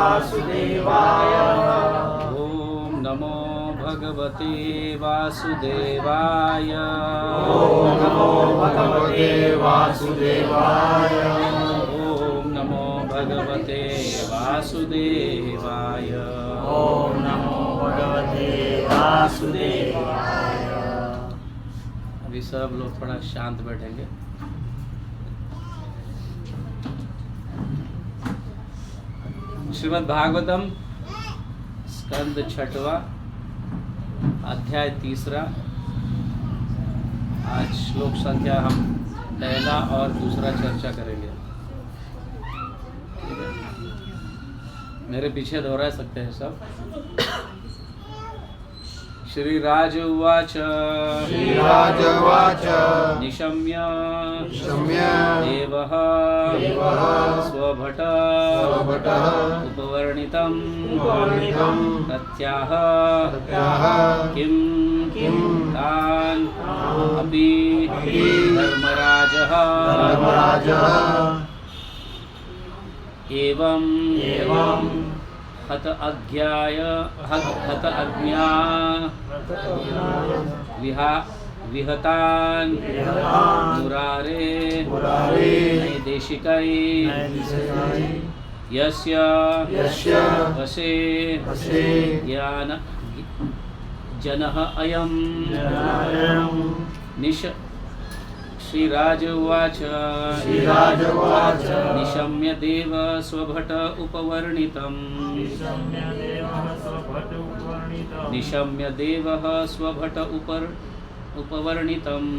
वासुदेवाय। ओम नमो भगवते वासुदेवाय। ओम नमो भगवते वासुदेवाय। ओम नमो भगवते वासुदेवाय। ओम नमो भगवते वासुदेवाय। अभी सब लोग थोड़ा शांत बैठेंगे। श्रीमद् भागवतम स्कंद 6वां अध्याय 3। आज श्लोक संख्या हम पहला और दूसरा चर्चा करेंगे। मेरे पीछे दोहरा सकते हैं सब। श्रीराज उवाच। श्रीराज उवाच। निशम्य देवः स्वभटः उपवर्णितं तत्याह किं तान् अपि धर्मराजः एवं हत अज्ञा विहतान् मुरारे नैदेशिकै यस्य वशे जनः अयं। श्रीराज उवाच। निशम्य देव स्वभट उपवर्णितम्। निशम्य देवः स्वभट उपवर्णितम्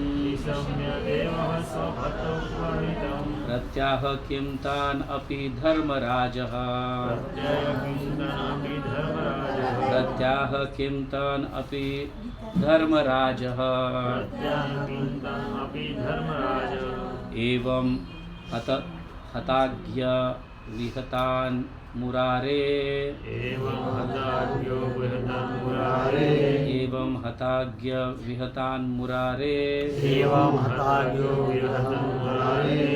प्रत्याह किं तान् अपि धर्मराजः। प्रत्याह किं तान् अपि धर्मराजः। एवं हताज्ञ विहतान् मुरारे। एवं हताज्ञ विहतान् मुरारे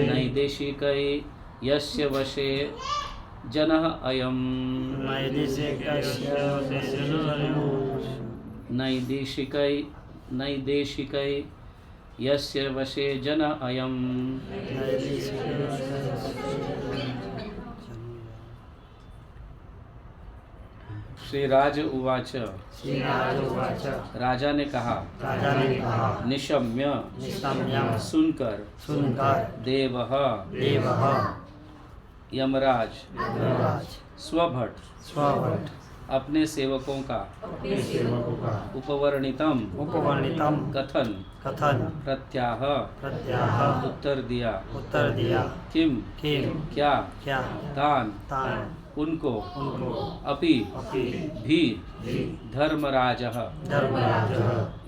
नैदेशिकै यस्य वशे जनः अयम्। नैदेशिकै यस्य वशे जनः अयम्। श्रीराज उवाच। राजा ने कहा। निशम्य सुनकर देवः यमराज स्वभट अपने सेवकों का उपवर्णितम कथन प्रत्याह उत्तर दिया किम क्या तान उनको अपि भी धर्मराजः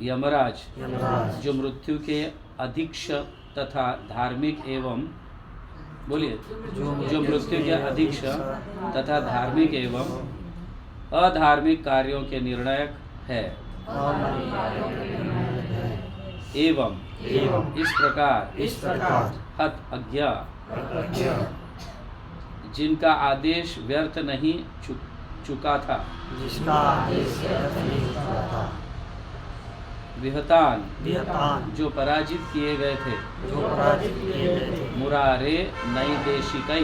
यमराज जो मृत्यु के अधीक्ष तथा धार्मिक एवं बोलिए जो मृत्यु के अधीक्ष तथा धार्मिक एवं अधार्मिक कार्यों के निर्णायक है। एवं इस प्रकार हत अज्ञा जिनका आदेश व्यर्थ नहीं चुका था। विहतान जो पराजित किए गए थे। मुरारे नैदेशिकै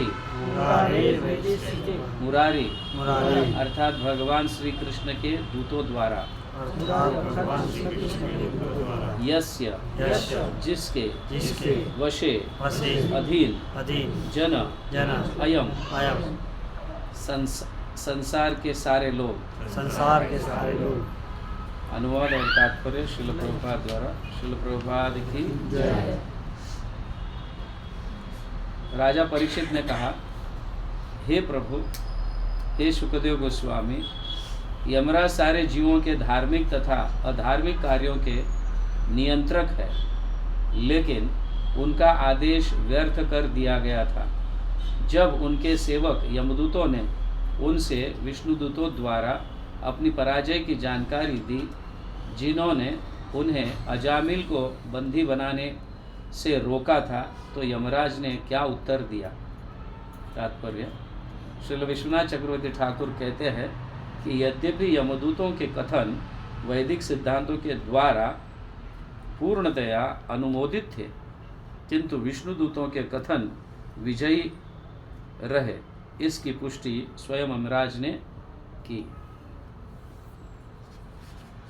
मुरारी अर्थात भगवान श्री कृष्ण के दूतों द्वारा। यस्य जिसके वशे अधीन जन अयम संसार के सारे लोग। अनुवाद और तात्पर्य श्रील प्रभुपाद द्वारा। श्रील प्रभुपाद की जय। राजा परीक्षित ने कहा, हे प्रभु, हे शुकदेव गोस्वामी, यमराज सारे जीवों के धार्मिक तथा अधार्मिक कार्यों के नियंत्रक है, लेकिन उनका आदेश व्यर्थ कर दिया गया था जब उनके सेवक यमदूतों ने उनसे विष्णुदूतों द्वारा अपनी पराजय की जानकारी दी, जिन्होंने उन्हें अजामिल को बंदी बनाने से रोका था। तो यमराज ने क्या उत्तर दिया? तात्पर्य, श्रील विश्वनाथ चक्रवर्ती ठाकुर कहते हैं कि यद्यपि यमदूतों के कथन वैदिक सिद्धांतों के द्वारा पूर्णतया अनुमोदित थे, किंतु विष्णुदूतों के कथन विजयी रहे, इसकी पुष्टि स्वयं यमराज ने की।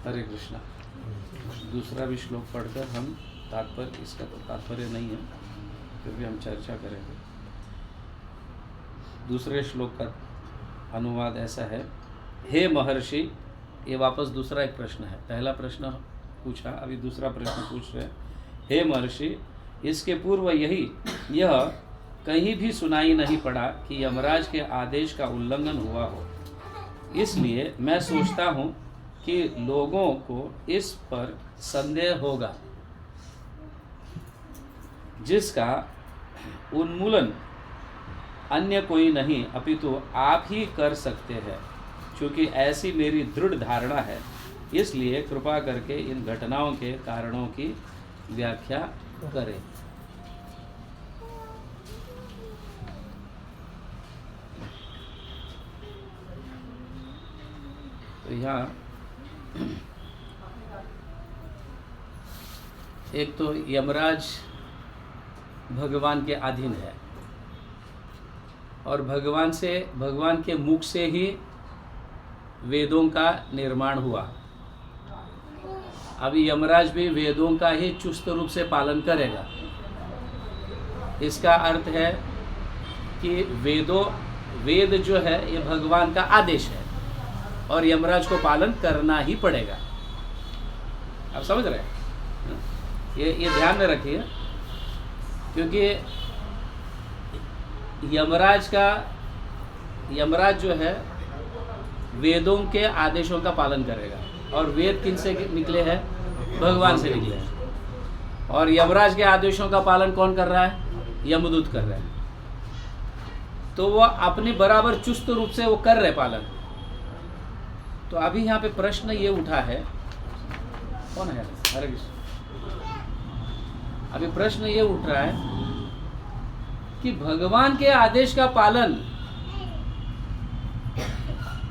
हरे कृष्णा। दूसरा भी श्लोक पढ़कर हम तात्पर्य, इसका तो तात्पर्य नहीं है, फिर भी हम चर्चा करेंगे। दूसरे श्लोक का अनुवाद ऐसा है, हे महर्षि, ये वापस दूसरा एक प्रश्न है, पहला प्रश्न पूछा, अभी दूसरा प्रश्न पूछ रहे हैं। हे महर्षि, इसके पूर्व यह कहीं भी सुनाई नहीं पड़ा कि यमराज के आदेश का उल्लंघन हुआ हो, इसलिए मैं सोचता हूँ कि लोगों को इस पर संदेह होगा, जिसका उन्मूलन अन्य कोई नहीं अपितु आप ही कर सकते हैं। क्योंकि ऐसी मेरी दृढ़ धारणा है, इसलिए कृपा करके इन घटनाओं के कारणों की व्याख्या करें। तो यहाँ एक तो यमराज भगवान के अधीन है और भगवान के मुख से ही वेदों का निर्माण हुआ। अभी यमराज भी वेदों का ही चुस्त रूप से पालन करेगा। इसका अर्थ है कि वेद जो है ये भगवान का आदेश है और यमराज को पालन करना ही पड़ेगा। आप समझ रहे हैं? ये ध्यान में रखिए, क्योंकि यमराज जो है वेदों के आदेशों का पालन करेगा और वेद किन से निकले हैं? भगवान से निकले हैं। और यमराज के आदेशों का पालन कौन कर रहा है? यमदूत कर रहे हैं। तो वो अपनी बराबर चुस्त रूप से वो कर रहे पालन। तो अभी यहाँ पे प्रश्न ये उठा है, कौन है? हरे कृष्ण। अभी प्रश्न ये उठ रहा है कि भगवान के आदेश का पालन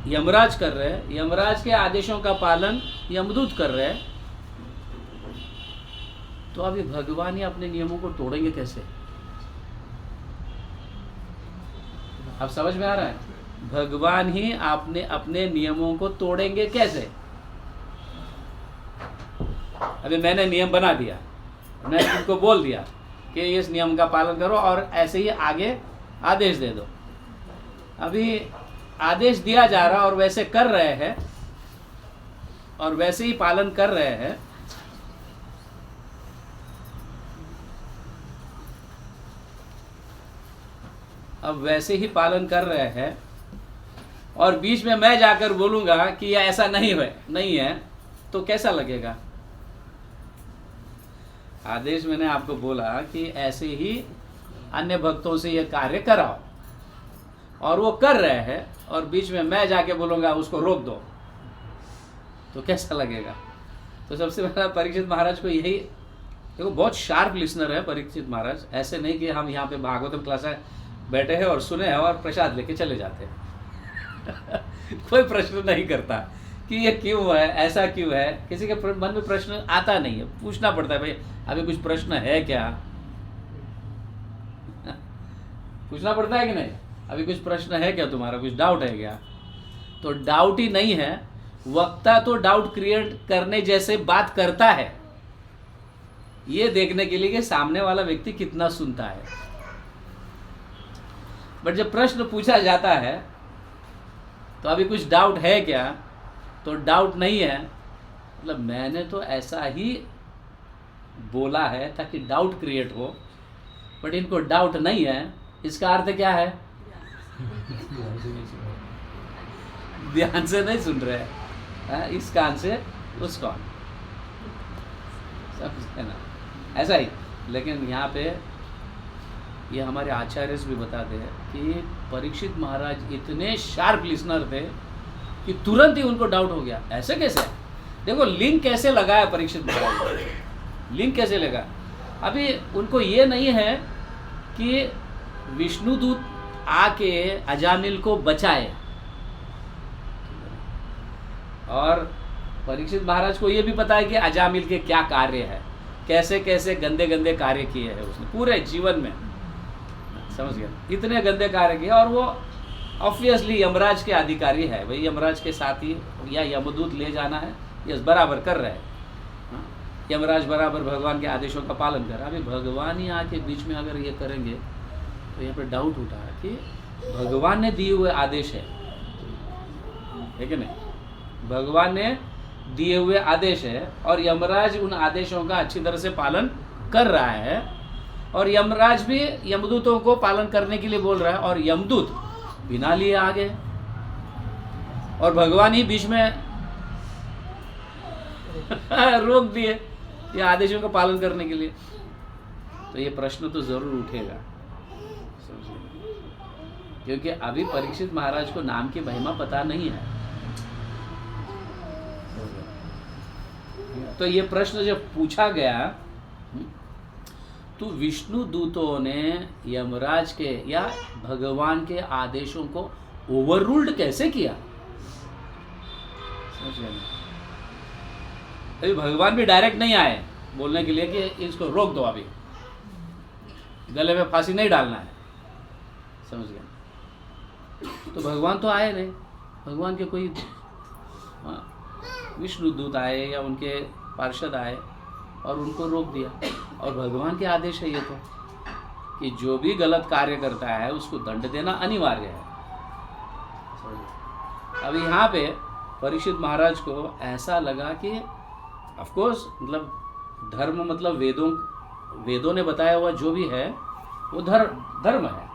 यमराज कर रहे हैं, यमराज के आदेशों का पालन यमदूत कर रहे हैं, तो अभी भगवान ही अपने नियमों को तोड़ेंगे कैसे? अब समझ में आ रहा है? भगवान ही आपने अपने नियमों को तोड़ेंगे कैसे? अभी मैंने नियम बना दिया, मैंने तुमको बोल दिया कि इस नियम का पालन करो और ऐसे ही आगे आदेश दे दो। अभी आदेश दिया जा रहा और वैसे कर रहे हैं और वैसे ही पालन कर रहे हैं, अब वैसे ही पालन कर रहे हैं और बीच में मैं जाकर बोलूंगा कि यह ऐसा नहीं है तो कैसा लगेगा? आदेश मैंने आपको बोला कि ऐसे ही अन्य भक्तों से ये कार्य कराओ और वो कर रहे हैं और बीच में मैं जाके बोलूंगा उसको रोक दो, तो कैसा लगेगा? तो सबसे पहला परीक्षित महाराज को यही, देखो बहुत शार्प लिसनर है परीक्षित महाराज। ऐसे नहीं कि हम यहाँ पे भागवतम क्लास में बैठे हैं और सुने हैं और प्रसाद लेके चले जाते हैं कोई प्रश्न नहीं करता कि ये क्यों है, ऐसा क्यों है। किसी के मन में प्रश्न आता नहीं है, पूछना पड़ता है, भाई अभी कुछ प्रश्न है क्या? पूछना पड़ता है कि नहीं? अभी कुछ प्रश्न है क्या तुम्हारा, कुछ डाउट है क्या? तो डाउट ही नहीं है, वक्ता तो डाउट क्रिएट करने जैसे बात करता है, ये देखने के लिए कि सामने वाला व्यक्ति कितना सुनता है। बट जब प्रश्न पूछा जाता है तो अभी कुछ डाउट है क्या, तो डाउट नहीं है, मतलब मैंने तो ऐसा ही बोला है ताकि डाउट क्रिएट हो, बट इनको डाउट नहीं है। इसका अर्थ क्या है? ध्यान से नहीं सुन रहे हैं, इस कान से उस कान, समझे ना? ऐसा ही। लेकिन यहाँ पे ये हमारे आचार्य भी बताते हैं कि परीक्षित महाराज इतने शार्प लिसनर थे कि तुरंत ही उनको डाउट हो गया। ऐसे कैसे? देखो लिंक कैसे लगा है परीक्षित महाराज, लिंक कैसे लगा। अभी उनको ये नहीं है कि विष्णुदूत आके अजामिल को बचाए। और परीक्षित महाराज को ये भी पता है कि अजामिल के क्या कार्य है, कैसे कैसे गंदे गंदे कार्य किए हैं उसने पूरे जीवन में, समझ गया, इतने गंदे कार्य किए। और वो ऑब्वियसली यमराज के अधिकारी है, भाई यमराज के साथ ही या यमदूत ले जाना है, यस बराबर कर रहे हैं। यमराज बराबर भगवान के आदेशों का पालन कर रहा है। अभी भगवान ही आके बीच में अगर ये करेंगे तो यहाँ पे डाउट उठा है कि भगवान ने दिए हुए आदेश है कि नहीं, भगवान ने दिए हुए आदेश है और यमराज उन आदेशों का अच्छी तरह से पालन कर रहा है। और यमराज भी यमदूतों को पालन करने के लिए बोल रहा है और यमदूत बिना लिए आ गए और भगवान ही बीच में रोक दिए ये आदेशों का पालन करने के लिए। तो ये प्रश्न तो जरूर उठेगा, क्योंकि अभी परीक्षित महाराज को नाम की महिमा पता नहीं है। तो ये प्रश्न जब पूछा गया तो विष्णु दूतों ने यमराज के या भगवान के आदेशों को ओवररूल्ड कैसे किया, समझ गए? अभी भगवान भी डायरेक्ट नहीं आए बोलने के लिए कि इसको रोक दो, अभी गले में फांसी नहीं डालना है, समझ गए? तो भगवान तो आए नहीं, भगवान के कोई विष्णु दूत आए या उनके पार्षद आए और उनको रोक दिया। और भगवान के आदेश है ये तो कि जो भी गलत कार्य करता है उसको दंड देना अनिवार्य है। अब यहाँ पे परीक्षित महाराज को ऐसा लगा कि ऑफ कोर्स मतलब धर्म मतलब वेदों ने बताया हुआ जो भी है वो धर्म है।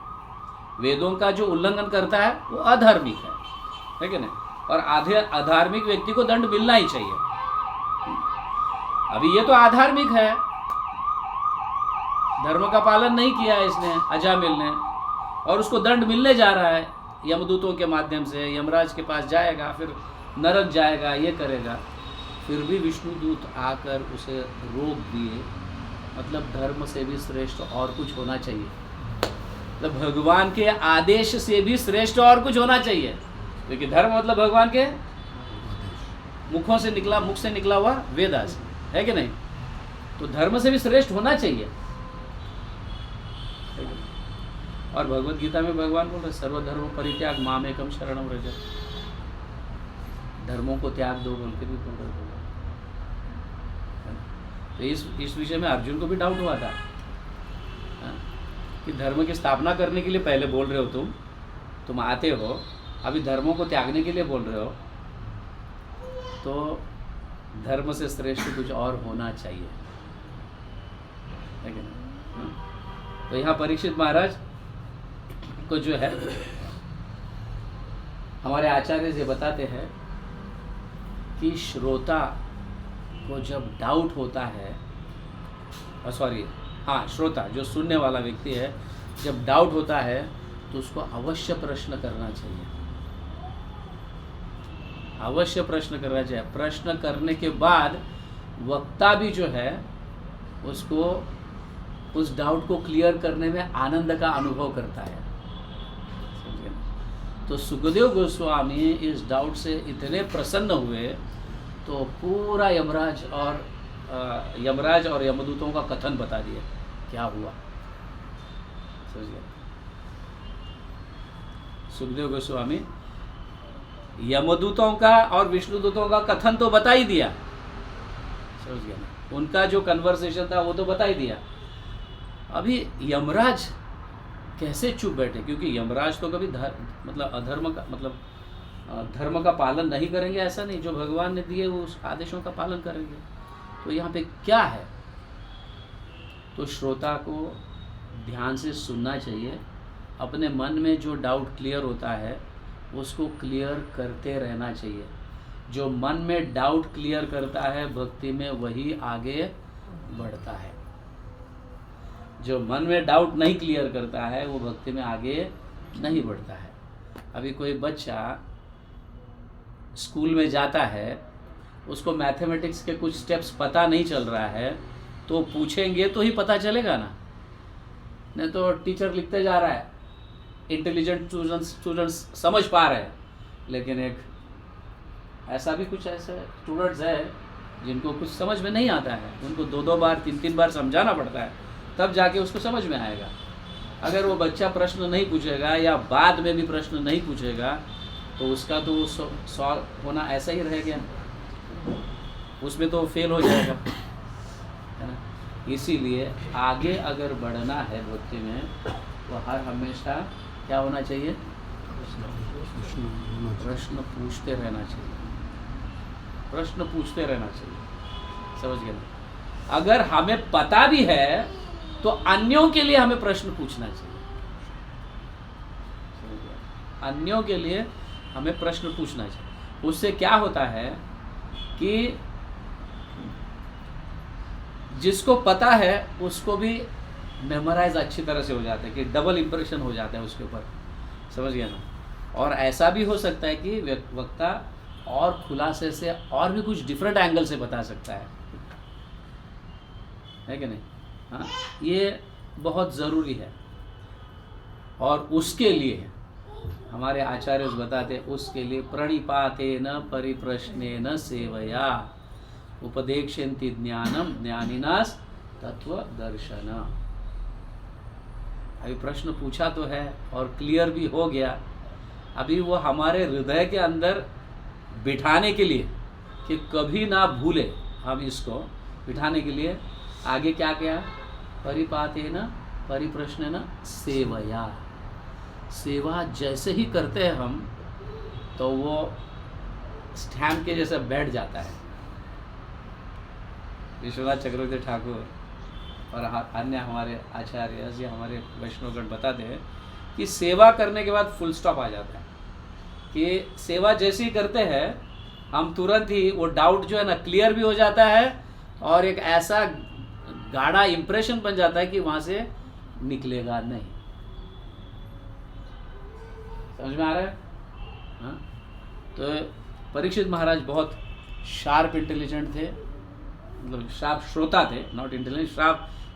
वेदों का जो उल्लंघन करता है वो अधार्मिक है कि नहीं? और अधार्मिक व्यक्ति को दंड मिलना ही चाहिए। अभी ये तो अधार्मिक है, धर्म का पालन नहीं किया इसने, अजामिल ने, और उसको दंड मिलने जा रहा है यमदूतों के माध्यम से। यमराज के पास जाएगा, फिर नरक जाएगा, ये करेगा। फिर भी विष्णुदूत आकर उसे रोक दिए। मतलब धर्म से भी श्रेष्ठ और कुछ होना चाहिए, मतलब भगवान के आदेश से भी श्रेष्ठ और कुछ होना चाहिए, क्योंकि धर्म मतलब भगवान के मुख से निकला हुआ वेदास है कि नहीं? तो धर्म से भी श्रेष्ठ होना चाहिए। और भगवत गीता में भगवान बोल रहे सर्वधर्म परित्याग मामेकम शरणम व्रज, धर्मों को त्याग दो बोल के भी बोल रहे भगवान। तो इस विषय में अर्जुन को भी डाउट हुआ था कि धर्म की स्थापना करने के लिए पहले बोल रहे हो तुम आते हो, अभी धर्मों को त्यागने के लिए बोल रहे हो, तो धर्म से श्रेष्ठ कुछ और होना चाहिए, है कि नहीं? तो यहाँ परीक्षित महाराज को जो है हमारे आचार्य जी बताते हैं कि श्रोता को जब डाउट होता है, श्रोता जो सुनने वाला व्यक्ति है, जब डाउट होता है तो उसको अवश्य प्रश्न करना चाहिए, अवश्य प्रश्न करना चाहिए। प्रश्न करने के बाद वक्ता भी जो है उसको उस डाउट को क्लियर करने में आनंद का अनुभव करता है। तो सुखदेव गोस्वामी इस डाउट से इतने प्रसन्न हुए तो पूरा यमराज और यमदूतों का कथन बता दिया क्या हुआ। समझिए, सुखदेव गोस्वामी यमदूतों का और विष्णुदूतों का कथन तो बता ही दिया, समझ गया ना? उनका जो कन्वर्सेशन था वो तो बता ही दिया। अभी यमराज कैसे चुप बैठे, क्योंकि यमराज तो कभी धर्म का पालन नहीं करेंगे, ऐसा नहीं। जो भगवान ने दिए उस आदेशों का पालन करेंगे। तो यहाँ पे क्या है, तो श्रोता को ध्यान से सुनना चाहिए। अपने मन में जो डाउट क्लियर होता है उसको क्लियर करते रहना चाहिए। जो मन में डाउट क्लियर करता है भक्ति में वही आगे बढ़ता है। जो मन में डाउट नहीं क्लियर करता है वो भक्ति में आगे नहीं बढ़ता है। अभी कोई बच्चा स्कूल में जाता है, उसको मैथमेटिक्स के कुछ स्टेप्स पता नहीं चल रहा है, तो पूछेंगे तो ही पता चलेगा ना, नहीं तो टीचर लिखते जा रहा है इंटेलिजेंट स्टूडेंट्स समझ पा रहे हैं, लेकिन एक ऐसा भी कुछ ऐसे स्टूडेंट्स है जिनको कुछ समझ में नहीं आता है, उनको 2-2 बार 3-3 बार समझाना पड़ता है, तब जाके उसको समझ में आएगा। अगर वो बच्चा प्रश्न नहीं पूछेगा या बाद में भी प्रश्न नहीं पूछेगा तो उसका तो सॉल्व होना ऐसा ही रह गया, उसमें तो फेल हो जाएगा, है ना। इसीलिए आगे अगर बढ़ना है भक्ति में तो हर हमेशा क्या होना चाहिए, प्रश्न पूछते रहना चाहिए, प्रश्न पूछते रहना चाहिए, समझ गए ना। अगर हमें पता भी है तो अन्यों के लिए हमें प्रश्न पूछना चाहिए, अन्यों के लिए हमें प्रश्न पूछना चाहिए। उससे क्या होता है कि जिसको पता है उसको भी मेमोराइज अच्छी तरह से हो जाता है, कि डबल इम्प्रेशन हो जाता है उसके ऊपर, समझ गया ना। और ऐसा भी हो सकता है कि वक्ता और खुलासे से और भी कुछ डिफरेंट एंगल से बता सकता है कि नहीं। हाँ, ये बहुत ज़रूरी है। और उसके लिए हमारे आचार्य बताते, उसके लिए प्रणिपाते न परिप्रश्ने न सेवया उपदेक्षन्ति ज्ञानम ज्ञानिनास तत्व दर्शन। अभी प्रश्न पूछा तो है और क्लियर भी हो गया, अभी वो हमारे हृदय के अंदर बिठाने के लिए कि कभी ना भूले हम इसको, बिठाने के लिए आगे क्या क्या, परिपातेन परिप्रश्नेन सेवया। सेवा जैसे ही करते हैं हम तो वो स्टैम्प के जैसा बैठ जाता है। विश्वनाथ चक्रवर्ती ठाकुर और अन्य हमारे आचार्य या हमारे वैष्णवगण बताते हैं कि सेवा करने के बाद फुल स्टॉप आ जाता है, कि सेवा जैसे ही करते हैं हम तुरंत ही वो डाउट जो है ना क्लियर भी हो जाता है और एक ऐसा गाढ़ा इंप्रेशन बन जाता है कि वहाँ से निकलेगा नहीं। समझ में आ रहा है? हाँ, तो परीक्षित महाराज बहुत शार्प इंटेलिजेंट थे, मतलब शार्प श्रोता थे, नॉट इंटेलिजेंट,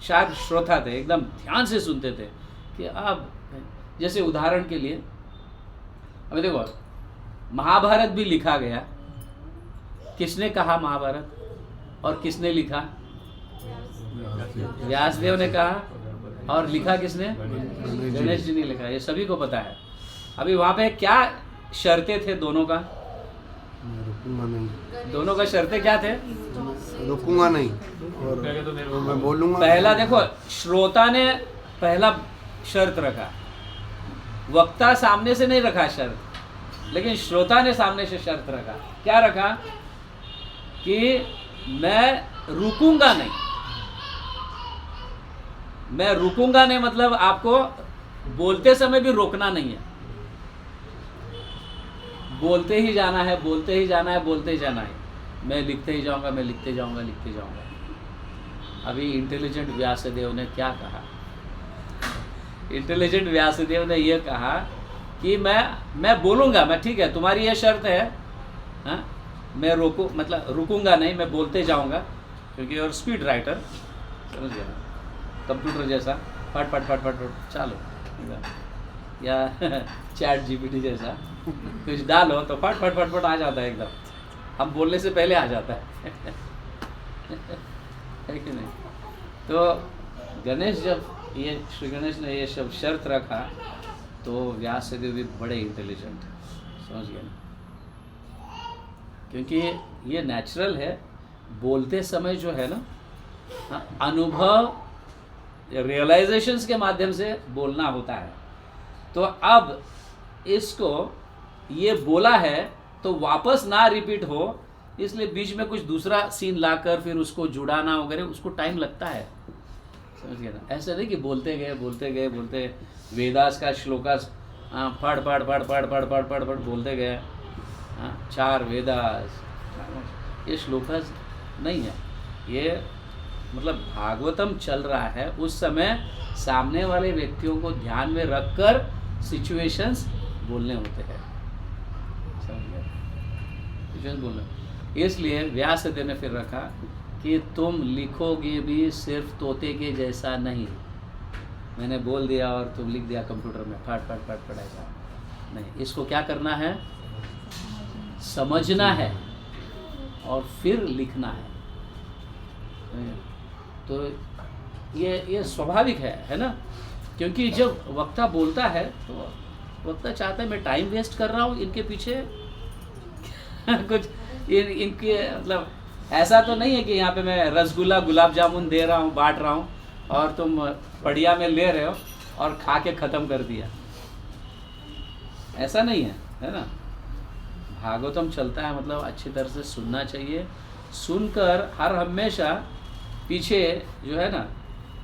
शार्प श्रोता थे, एकदम ध्यान से सुनते थे। कि अब जैसे उदाहरण के लिए अभी देखो, महाभारत भी लिखा गया, किसने कहा महाभारत और किसने लिखा? व्यासदेव ने कहा। और लिखा किसने? गणेश जी ने लिखा, ये सभी को पता है। अभी वहाँ पे क्या शर्तें थे दोनों का? दोनों का शर्तें क्या थे? रुकूंगा नहीं और मैं बोलूंगा। पहला देखो, श्रोता ने पहला शर्त रखा, वक्ता सामने से नहीं रखा शर्त, लेकिन श्रोता ने सामने से शर्त रखा। क्या रखा? कि मैं रुकूंगा नहीं। मैं रुकूंगा नहीं मतलब आपको बोलते समय भी रोकना नहीं है, बोलते ही जाना है, बोलते ही जाना है, बोलते ही जाना है। मैं लिखते ही जाऊंगा, मैं लिखते जाऊंगा, लिखते जाऊंगा। अभी इंटेलिजेंट व्यासदेव ने क्या कहा? इंटेलिजेंट व्यासदेव ने यह कहा कि मैं बोलूंगा, मैं ठीक है, तुम्हारी ये शर्त है, हाँ, मैं रुकूंगा नहीं, मैं बोलते जाऊंगा, क्योंकि और स्पीड राइटर, समझ गया, कंप्यूटर जैसा फट फट फट फट फट चालो, या चैट जीपीटी जैसा कुछ डालो तो फट फट फट फट आ जाता है, एकदम हम बोलने से पहले आ जाता है। है कि नहीं? तो गणेश जब ये श्री गणेश ने ये सब शर्त रखा तो व्यासदेव भी बड़े इंटेलिजेंट, समझ गए ना, क्योंकि ये नेचुरल है। बोलते समय जो है ना, अनुभव रियलाइजेशंस के माध्यम से बोलना होता है। तो अब इसको ये बोला है तो वापस ना रिपीट हो, इसलिए बीच में कुछ दूसरा सीन लाकर फिर उसको जुड़ाना वगैरह, उसको टाइम लगता है, समझ गए ना। ऐसा नहीं कि बोलते गए वेदास का श्लोकास पढ़ पढ़ पढ़ पढ़ पढ़ पढ़ पढ़ पढ़ बोलते गए, 4 वेदास, ये श्लोकास नहीं है। ये मतलब भागवतम चल रहा है, उस समय सामने वाले व्यक्तियों को ध्यान में रखकर सिचुएशंस बोलने होते हैं, समझ गए, सिचुएशंस बोलने। इसलिए व्यासदेव ने फिर रखा कि तुम लिखोगे भी सिर्फ तोते के जैसा नहीं, मैंने बोल दिया और तुम लिख दिया कंप्यूटर में फट फट फट फट ऐसा नहीं, इसको क्या करना है, समझना है और फिर लिखना है। तो ये स्वाभाविक है ना, क्योंकि जब वक्ता बोलता है तो वक्ता चाहता है मैं टाइम वेस्ट कर रहा हूँ इनके पीछे कुछ इनके मतलब ऐसा तो नहीं है कि यहाँ पे मैं रसगुल्ला गुलाब जामुन दे रहा हूँ, बांट रहा हूँ और तुम बढ़िया में ले रहे हो और खा के ख़त्म कर दिया, ऐसा नहीं है ना। भागवतम चलता है मतलब अच्छी तरह से सुनना चाहिए, सुनकर हर हमेशा पीछे जो है ना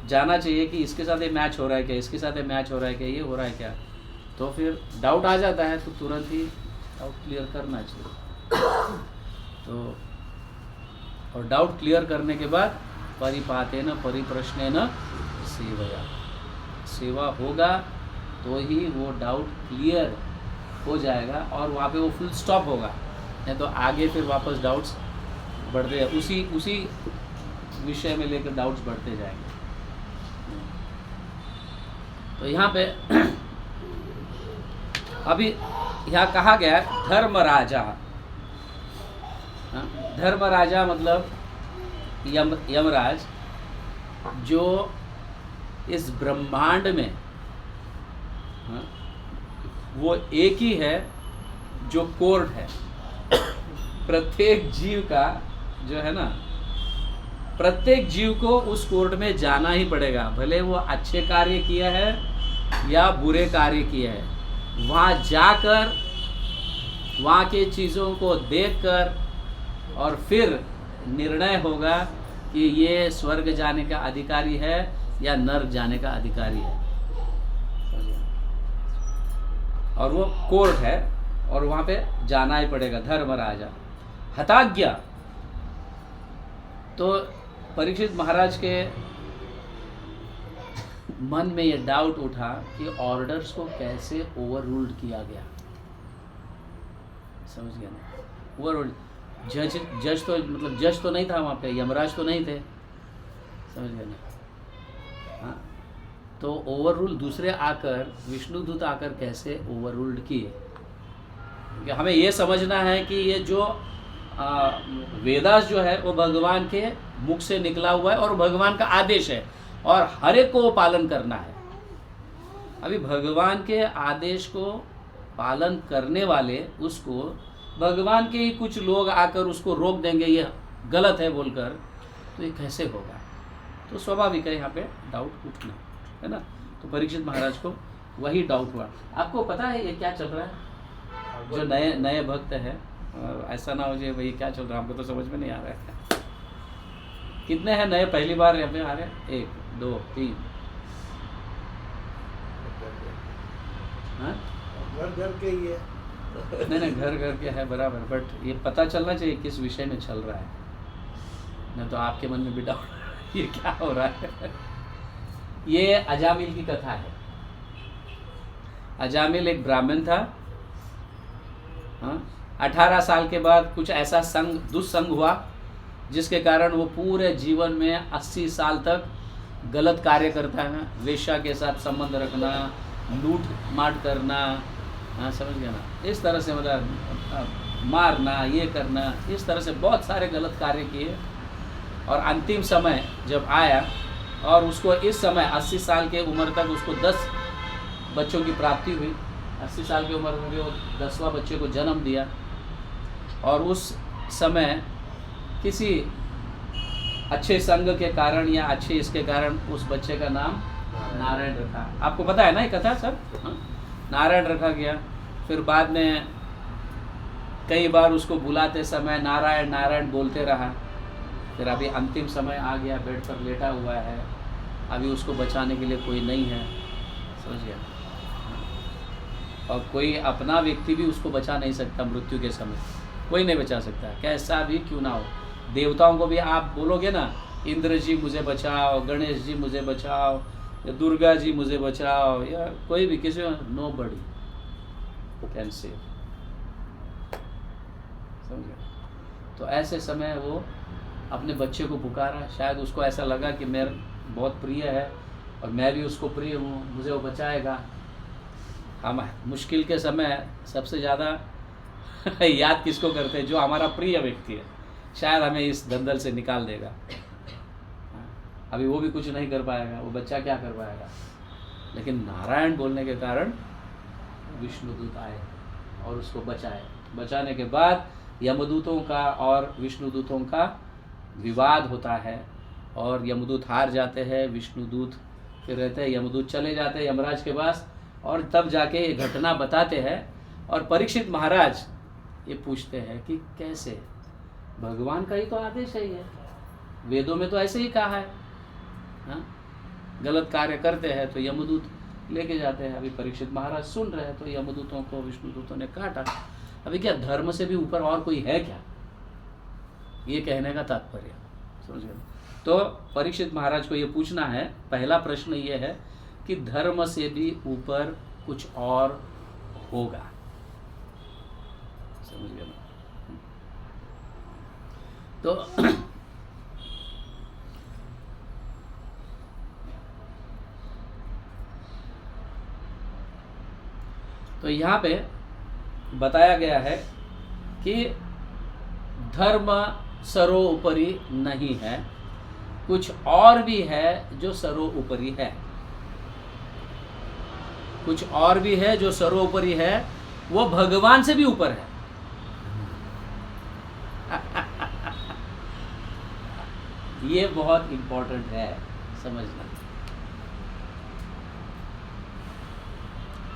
जाना चाहिए कि इसके साथ ये मैच हो रहा है क्या, इसके साथ ये मैच हो रहा है क्या, ये हो रहा है क्या। तो फिर डाउट आ जाता है तो तुरंत ही डाउट क्लियर करना चाहिए। तो और डाउट क्लियर करने के बाद परिपातेन परिप्रश्नेन सेवया, सेवा होगा तो ही वो डाउट क्लियर हो जाएगा और वहाँ पे वो फुल स्टॉप होगा, नहीं तो आगे फिर वापस डाउट्स बढ़ते हैं, उसी विषय में लेकर डाउट्स बढ़ते जाएंगे। तो यहाँ पे अभी यहाँ कहा गया है धर्म राजा। धर्म राजा मतलब यमराज, जो इस ब्रह्मांड में वो एक ही है जो कोर्ट है। प्रत्येक जीव का जो है ना, प्रत्येक जीव को उस कोर्ट में जाना ही पड़ेगा, भले वो अच्छे कार्य किया है या बुरे कार्य किए हैं। वहाँ जाकर वहाँ के चीज़ों को देखकर और फिर निर्णय होगा कि ये स्वर्ग जाने का अधिकारी है या नर्क जाने का अधिकारी है। और वो कोर्ट है और वहाँ पे जाना ही पड़ेगा। धर्मराजा हताज्ञा, तो परीक्षित महाराज के मन में ये डाउट उठा कि ऑर्डर्स को कैसे ओवर रूल्ड किया गया। समझ गया ना, ओवर रूल्ड। जज तो मतलब जज तो नहीं था वहाँ पे, यमराज तो नहीं थे, समझ गया ना। हाँ, तो ओवर रूल दूसरे आकर, विष्णुदूत आकर कैसे ओवर रूल्ड किए। क्योंकि हमें ये समझना है कि ये जो वेदास जो है वो भगवान के मुख से निकला हुआ है और भगवान का आदेश है और हर एक को वो पालन करना है। अभी भगवान के आदेश को पालन करने वाले उसको भगवान के ही कुछ लोग आकर उसको रोक देंगे ये गलत है बोलकर, तो ये कैसे होगा। तो स्वाभाविक है यहाँ पे डाउट उठना, है ना। तो परीक्षित महाराज को वही डाउट हुआ। आपको पता है ये क्या चल रहा है, जो नए भक्त है, ऐसा ना हो जाए भाई क्या चल रहा है, हमको तो समझ में नहीं आ रहा है। कितने हैं नए पहली बार यहाँ पे आ रहे हैं? 1 2 3। हाँ, घर के ही है। नहीं घर के है बराबर, बट ये पता चलना चाहिए किस विषय में चल रहा है, नहीं तो आपके मन में भी डाउट ये क्या हो रहा है। ये अजामिल की कथा है। अजामिल एक ब्राह्मण था। 18 साल के बाद कुछ ऐसा दुस्संग हुआ जिसके कारण वो पूरे जीवन में 80 साल तक गलत कार्य करता है। वेश्या के साथ संबंध रखना, लूट मार करना, हाँ समझ गया ना, इस तरह से मतलब मारना, ये करना, इस तरह से बहुत सारे गलत कार्य किए। और अंतिम समय जब आया और उसको इस समय 80 साल के उम्र तक उसको 10 बच्चों की प्राप्ति हुई। 80 साल की उम्र में वो 10वां बच्चे को जन्म दिया और उस समय किसी अच्छे संग के कारण या अच्छे इसके कारण उस बच्चे का नाम नारायण रखा। आपको पता है ना ये कथा सब, नारायण रखा गया। फिर बाद में कई बार उसको बुलाते समय नारायण नारायण बोलते रहा। फिर अभी अंतिम समय आ गया, बेड पर लेटा हुआ है, अभी उसको बचाने के लिए कोई नहीं है, समझ गया। और कोई अपना व्यक्ति भी उसको बचा नहीं सकता मृत्यु के समय, कोई नहीं बचा सकता, कैसा भी क्यों ना हो। देवताओं को भी आप बोलोगे ना, इंद्र जी मुझे बचाओ, गणेश जी मुझे बचाओ, या दुर्गा जी मुझे बचाओ, या कोई भी किसी, नो बडी कैन सेव, समझ गए। तो ऐसे समय वो अपने बच्चे को पुकारा। शायद उसको ऐसा लगा कि मेरा बहुत प्रिय है, और मैं भी उसको प्रिय हूँ, मुझे वो बचाएगा। हम मुश्किल के समय सबसे ज़्यादा याद किसको करते हैं? जो हमारा प्रिय व्यक्ति है, शायद हमें इस दलदल से निकाल देगा। अभी वो भी कुछ नहीं कर पाएगा, वो बच्चा क्या कर पाएगा, लेकिन नारायण बोलने के कारण विष्णुदूत आए और उसको बचाए। बचाने के बाद यमदूतों का और विष्णुदूतों का विवाद होता है और यमदूत हार जाते हैं, विष्णुदूत फिर रहते हैं, यमदूत चले जाते हैं यमराज के पास और तब जाके ये घटना बताते हैं। और परीक्षित महाराज ये पूछते हैं कि कैसे, भगवान का ही तो आदेश है, ये वेदों में तो ऐसे ही कहा है। हाँ? गलत कार्य करते हैं तो यमदूत लेके जाते हैं। अभी परीक्षित महाराज सुन रहे हैं तो यमदूतों को विष्णुदूतों ने काटा। अभी क्या धर्म से भी ऊपर और कोई है क्या, ये कहने का तात्पर्य, समझ गए? तो परीक्षित महाराज को ये पूछना है, पहला प्रश्न ये है कि धर्म से भी ऊपर कुछ और होगा, समझ गए? तो यहाँ पे बताया गया है कि धर्म सर्वोपरि नहीं है, कुछ और भी है जो सर्वोपरि है। कुछ और भी है जो सर्वोपरि है, वो भगवान से भी ऊपर है। ये बहुत इंपॉर्टेंट है समझना।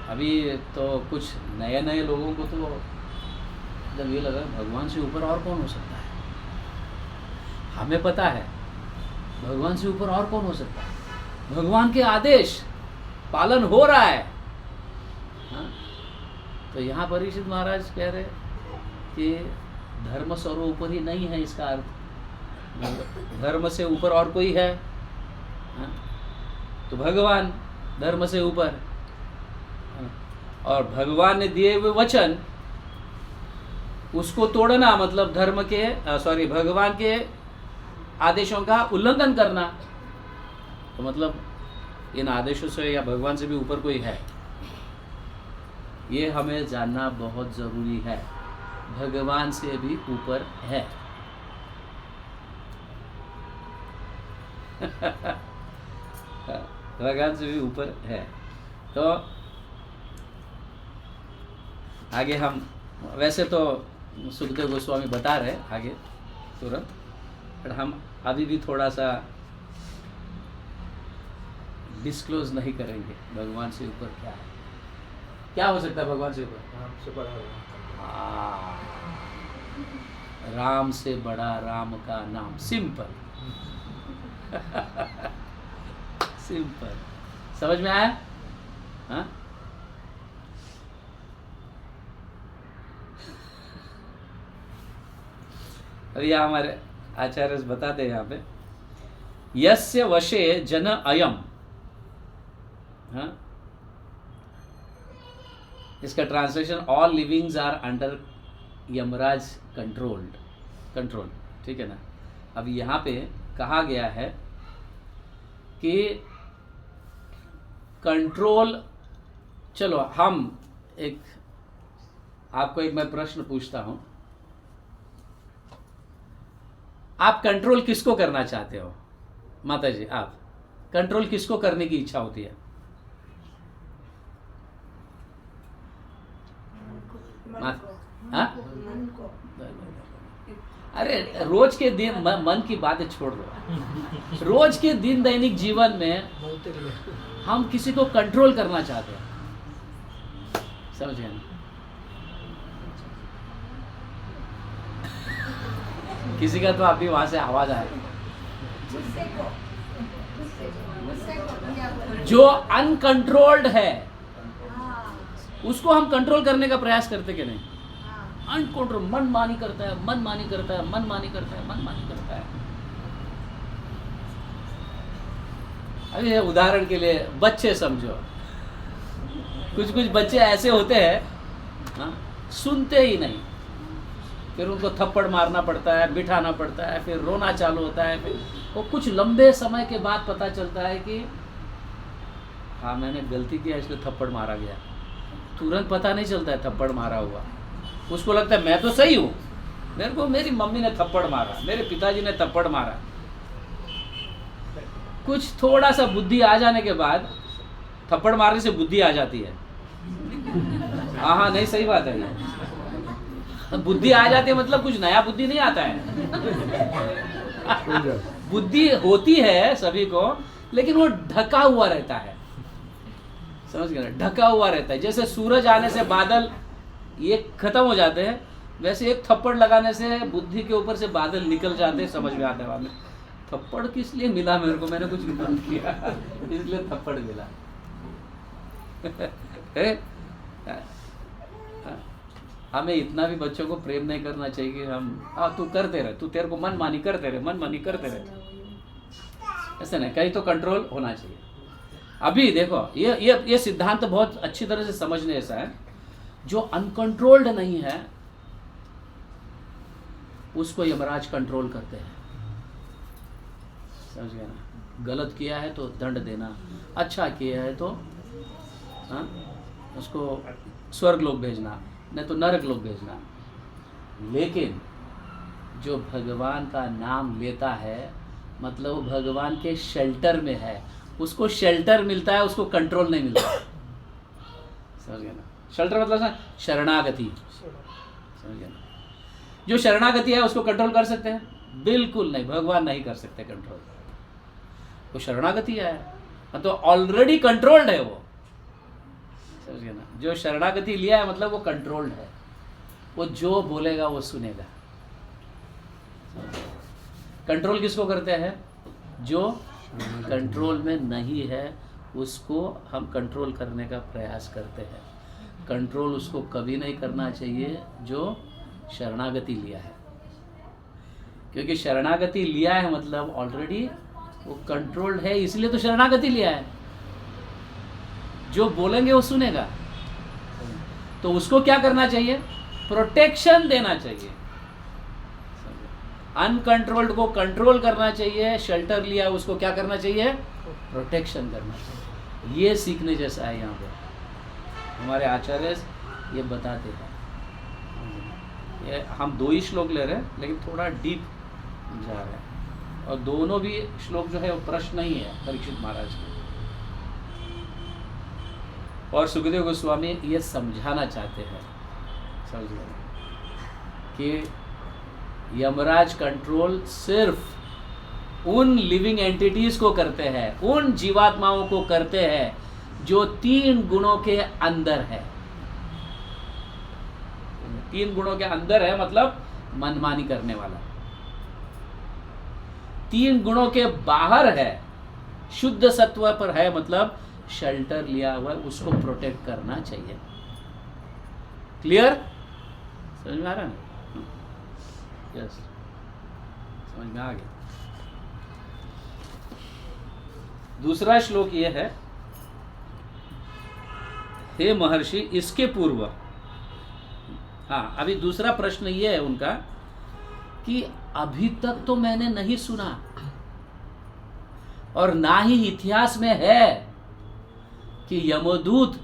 अभी तो कुछ नए नए लोगों को तो जब ये लगा भगवान से ऊपर और कौन हो सकता है, हमें पता है भगवान से ऊपर और कौन हो सकता है, भगवान के आदेश पालन हो रहा है। हाँ? तो यहाँ परीक्षित महाराज कह रहे कि धर्म सर्वोपरि नहीं है, इसका अर्थ धर्म से ऊपर और कोई है। हाँ? तो भगवान धर्म से ऊपर, और भगवान ने दिए हुए वचन उसको तोड़ना मतलब धर्म के भगवान के आदेशों का उल्लंघन करना। तो मतलब इन आदेशों से या भगवान से भी ऊपर कोई है, ये हमें जानना बहुत जरूरी है। भगवान से भी ऊपर है। भगवान से भी ऊपर है। तो आगे हम, वैसे तो सुखदेव गोस्वामी बता रहे आगे तुरंत, पर हम अभी भी थोड़ा सा डिस्क्लोज नहीं करेंगे भगवान से ऊपर क्या है, क्या हो सकता है भगवान से ऊपर। राम से बड़ा राम का नाम, सिंपल। सिंपल, समझ में आया? हाँ? अभी हमारे आचार्य बताते हैं यहाँ पे, यस्य वशे जन अयम। हाँ? इसका translation all livings are under Yamraj control, ठीक है ना। अब यहाँ पे कहा गया है कि कंट्रोल, चलो हम आपको एक मैं प्रश्न पूछता हूं, आप कंट्रोल किसको करना चाहते हो माता जी? आप कंट्रोल किसको करने की इच्छा होती है? हाँ? अरे रोज के दिन मन की बातें छोड़ दो। रोज के दिन दैनिक जीवन में हम किसी को कंट्रोल करना चाहते हैं, समझे ना? किसी का तो अभी वहां से आवाज आएगी। जो अनकंट्रोल्ड है उसको हम कंट्रोल करने का प्रयास करते कि नहीं? अनकंट्रोल, मनमानी करता है। अभी उदाहरण के लिए बच्चे समझो, कुछ बच्चे ऐसे होते हैं, हाँ, सुनते ही नहीं, फिर उनको थप्पड़ मारना पड़ता है, बिठाना पड़ता है, फिर रोना चालू होता है, फिर वो कुछ लंबे समय के बाद पता चलता है कि हाँ मैंने गलती किया इसलिए थप्पड़ मारा गया। तुरंत पता नहीं चलता है थप्पड़ मारा हुआ, उसको लगता है मैं तो सही हूँ, मेरे को मेरी मम्मी ने थप्पड़ मारा, मेरे पिताजी ने थप्पड़ मारा। कुछ थोड़ा सा बुद्धि आ जाने के बाद, थप्पड़ मारने से बुद्धि आ जाती है। हाँ नहीं सही बात है ये। बुद्धि आ जाती है मतलब कुछ नया बुद्धि नहीं आता है। बुद्धि होती है सभी को, लेकिन वो ढका हुआ रहता है, समझ गए ना, ढका हुआ रहता है। जैसे सूरज आने से बादल ये खत्म हो जाते हैं, वैसे एक थप्पड़ लगाने से बुद्धि के ऊपर से बादल निकल जाते हैं। समझ में आता है बाद में थप्पड़ किस लिए मिला मेरे को, मैंने कुछ गलत किया इसलिए थप्पड़ मिला। हमें इतना भी बच्चों को प्रेम नहीं करना चाहिए कि हम तू करते रहे, तू तेरे को मन मानी करते रहे, मन मानी करते रहे, ऐसे नहीं, कहीं तो कंट्रोल होना चाहिए। अभी देखो ये सिद्धांत बहुत अच्छी तरह से समझने ऐसा है, जो अनकंट्रोल्ड नहीं है उसको यमराज कंट्रोल करते हैं, समझ गया ना। गलत किया है तो दंड देना, अच्छा किया है तो उसको स्वर्ग लोक भेजना, नहीं तो नरक लोक भेजना। लेकिन जो भगवान का नाम लेता है मतलब वो भगवान के शेल्टर में है, उसको शेल्टर मिलता है, उसको कंट्रोल नहीं मिलता। समझ गया ना, शेल्टर मतलब शरणागति, समझ गया ना। जो शरणागति है उसको कंट्रोल कर सकते हैं? बिल्कुल नहीं, भगवान नहीं कर सकते कंट्रोल। वो शरणागति है तो ऑलरेडी कंट्रोल्ड है वो, समझ गया ना। जो शरणागति लिया है मतलब वो कंट्रोल्ड है, वो जो बोलेगा वो सुनेगा। कंट्रोल किसको करते हैं? जो कंट्रोल में नहीं है उसको हम कंट्रोल करने का प्रयास करते हैं। कंट्रोल उसको कभी नहीं करना चाहिए जो शरणागति लिया है, क्योंकि शरणागति लिया है मतलब ऑलरेडी वो कंट्रोल्ड है, इसलिए तो शरणागति लिया है। जो बोलेंगे वो सुनेगा, तो उसको क्या करना चाहिए? प्रोटेक्शन देना चाहिए। अनकंट्रोल्ड को कंट्रोल करना चाहिए, शेल्टर लिया उसको क्या करना चाहिए? प्रोटेक्शन करना चाहिए। ये सीखने जैसा है, यहाँ पे हमारे आचार्य ये बताते हैं। ये हम 2 ही श्लोक ले रहे हैं लेकिन थोड़ा डीप जा रहे हैं, और दोनों भी श्लोक जो है वो प्रश्न ही है परीक्षित महाराज के। और सुखदेव गोस्वामी ये समझाना चाहते हैं, समझ गए, कि यमराज कंट्रोल सिर्फ उन लिविंग एंटिटीज को करते हैं, उन जीवात्माओं को करते हैं जो 3 गुणों के अंदर है। 3 गुणों के अंदर है मतलब मनमानी करने वाला। 3 गुणों के बाहर है, शुद्ध सत्व पर है मतलब शेल्टर लिया हुआ, उसको प्रोटेक्ट करना चाहिए। क्लियर? समझ में आ रहा है? यस, समझ में आ गया। दूसरा श्लोक ये है, हे महर्षि, इसके पूर्व, हाँ अभी दूसरा प्रश्न ये है उनका कि अभी तक तो मैंने नहीं सुना और ना ही इतिहास में है कि यमदूत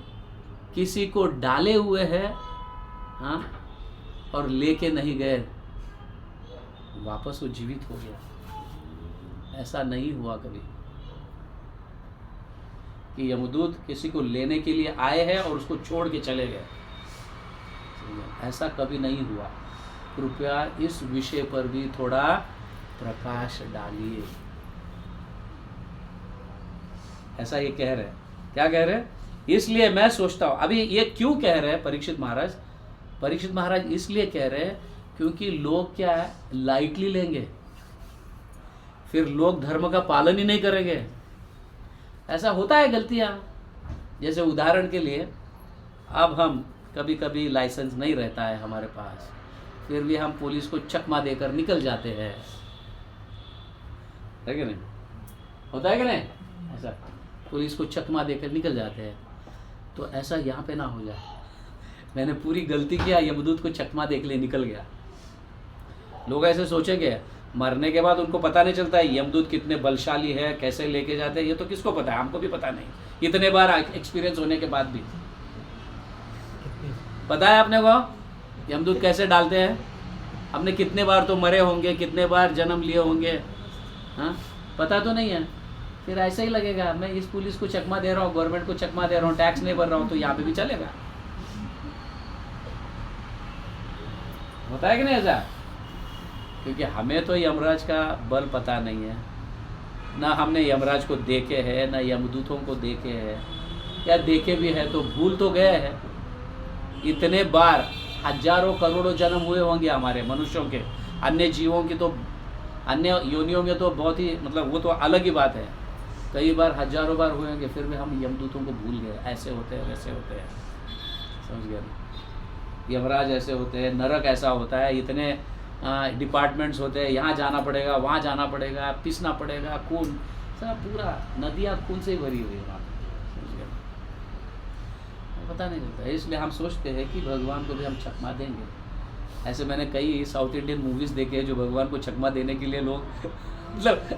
किसी को डाले हुए है, हाँ, और लेके नहीं गए, वापस वो जीवित हो गया। ऐसा नहीं हुआ कभी कि यमदूत किसी को लेने के लिए आए हैं और उसको छोड़ के चले गए, ऐसा कभी नहीं हुआ। कृपया इस विषय पर भी थोड़ा प्रकाश डालिए। ऐसा ये कह रहे हैं। क्या कह रहे हैं? इसलिए मैं सोचता हूं, अभी ये क्यों कह रहे हैं परीक्षित महाराज? परीक्षित महाराज इसलिए कह रहे हैं क्योंकि लोग क्या है, लाइटली लेंगे, फिर लोग धर्म का पालन ही नहीं करेंगे। ऐसा होता है गलतियां। जैसे उदाहरण के लिए, अब हम कभी कभी लाइसेंस नहीं रहता है हमारे पास, फिर भी हम पुलिस को चकमा देकर निकल जाते हैं, है कि नहीं? होता है कि नहीं? ऐसा पुलिस को चकमा देकर निकल जाते हैं। तो ऐसा यहाँ पे ना हो जाए। मैंने पूरी गलती किया, यमदूत को चकमा देख ले निकल गया। लोग ऐसे सोचेंगे, मरने के बाद उनको पता नहीं चलता है यमदूत कितने बलशाली है, कैसे लेके जाते हैं, ये तो किसको पता है? हमको भी पता नहीं। इतने बार एक्सपीरियंस होने के बाद भी। पता है आपने को यमदूत कैसे डालते हैं? आपने कितने बार तो मरे होंगे, कितने बार जन्म लिए होंगे, हाँ पता तो नहीं है। फिर ऐसा ही लगेगा, मैं इस पुलिस को चकमा दे रहा हूँ, गवर्नमेंट को चकमा दे रहा हूँ, टैक्स नहीं भर रहा हूँ, तो यहाँ पे भी चलेगा। होता है कि नहीं ऐसा? क्योंकि हमें तो यमराज का बल पता नहीं है, ना हमने यमराज को देखे हैं, ना यमदूतों को देखे हैं, या देखे भी है तो भूल तो गए हैं। इतने बार हजारों करोड़ों जन्म हुए होंगे हमारे मनुष्यों के, अन्य जीवों की तो, अन्य योनियों में तो बहुत ही मतलब वो तो अलग ही बात है, कई बार हजारों बार हुए होंगे, फिर भी हम यमदूतों को भूल गए। ऐसे होते हैं, वैसे होते हैं, समझ गए? यमराज ऐसे होते हैं, नरक ऐसा होता है, इतने डिपार्टमेंट्स होते हैं, यहाँ जाना पड़ेगा, वहाँ जाना पड़ेगा, पीसना पड़ेगा, खून सब पूरा नदियाँ खून से ही भरी हुई है वहाँ पे, समझ गए? पता नहीं चलता है, इसलिए हम सोचते हैं कि भगवान को भी हम चकमा देंगे। ऐसे मैंने कई साउथ इंडियन मूवीज़ देखे हैं जो भगवान को चकमा देने के लिए लोग मतलब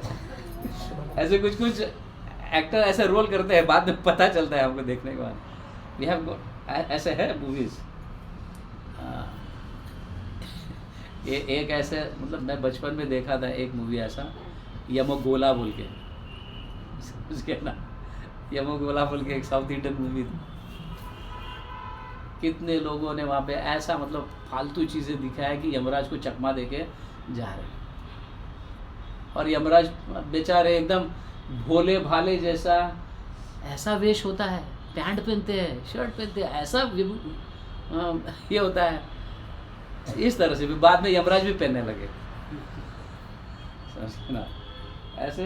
ऐसे कुछ कुछ एक्टर ऐसे रोल करते हैं, बाद में पता चलता है हमको देखने के बाद। वी हैव ऐसे है मूवीज़। ये एक ऐसे मतलब मैं बचपन में देखा था एक मूवी ऐसा, यमगोला बोल के, उसके ना यमगोला बोल के एक साउथ इंडियन मूवी थी। कितने लोगों ने वहाँ पे ऐसा मतलब फालतू चीज़ें दिखाया कि यमराज को चकमा देके जा रहे हैं, और यमराज बेचारे एकदम भोले भाले जैसा ऐसा वेश होता है, पैंट पहनते हैं, शर्ट पहनते हैं, ऐसा ये होता है। इस तरह से भी बाद में यमराज भी पहनने लगे, समझना? ऐसे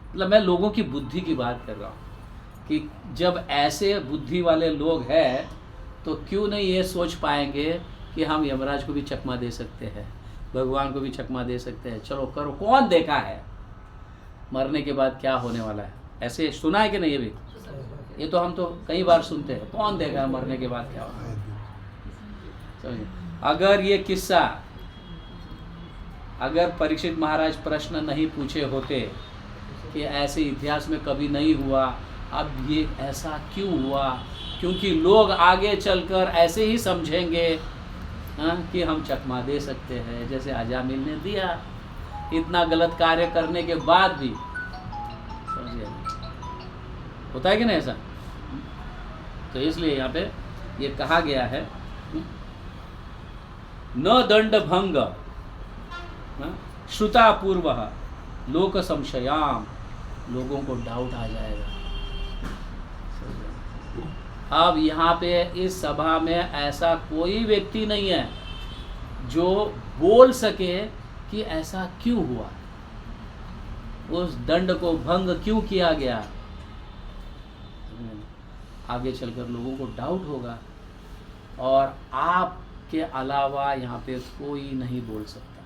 मतलब मैं लोगों की बुद्धि की बात कर रहा हूँ कि जब ऐसे बुद्धि वाले लोग हैं तो क्यों नहीं ये सोच पाएंगे कि हम यमराज को भी चकमा दे सकते हैं, भगवान को भी चकमा दे सकते हैं। चलो करो। कौन देखा है मरने के बाद क्या होने वाला है? ऐसे सुना है कि नहीं? ये भी ये तो हम तो कई बार सुनते हैं, कौन देखा है मरने के बाद क्या होगा? समझिए, अगर ये किस्सा, अगर परीक्षित महाराज प्रश्न नहीं पूछे होते कि ऐसे इतिहास में कभी नहीं हुआ, अब ये ऐसा क्यों हुआ, क्योंकि लोग आगे चलकर ऐसे ही समझेंगे कि हम चकमा दे सकते हैं, जैसे अजामिल ने दिया, इतना गलत कार्य करने के बाद भी। समझिए, होता है कि नहीं ऐसा? तो इसलिए यहाँ पे ये कहा गया है, न दंड भंग श्रुता पूर्व लोक संशयाम, लोगों को डाउट आ जाएगा। अब यहाँ पे इस सभा में ऐसा कोई व्यक्ति नहीं है जो बोल सके कि ऐसा क्यों हुआ, उस दंड को भंग क्यों किया गया। आगे चलकर लोगों को डाउट होगा, और आपके अलावा यहाँ पे कोई नहीं बोल सकता,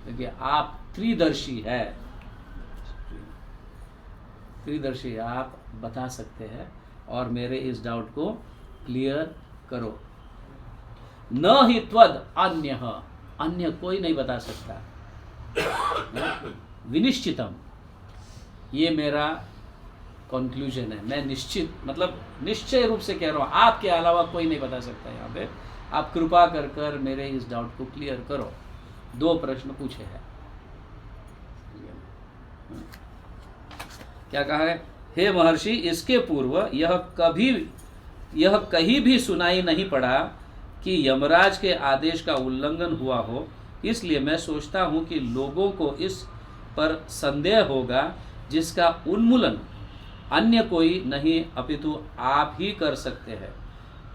क्योंकि आप त्रिदर्शी है, त्रिदर्शी आप बता सकते हैं और मेरे इस डाउट को क्लियर करो। न ही त्वद अन्य, अन्य कोई नहीं बता सकता। विनिश्चितम, ये मेरा कंक्लूजन है, मैं निश्चित मतलब निश्चय रूप से कह रहा हूँ, आपके अलावा कोई नहीं बता सकता। यहाँ पे आप कृपा कर कर मेरे इस डाउट को क्लियर करो। 2 प्रश्न पूछे हैं, क्या कहा है? हे महर्षि, इसके पूर्व यह कहीं भी सुनाई नहीं पड़ा कि यमराज के आदेश का उल्लंघन हुआ हो, इसलिए मैं सोचता हूँ कि लोगों को इस पर संदेह होगा, जिसका उन्मूलन अन्य कोई नहीं अपितु आप ही कर सकते हैं।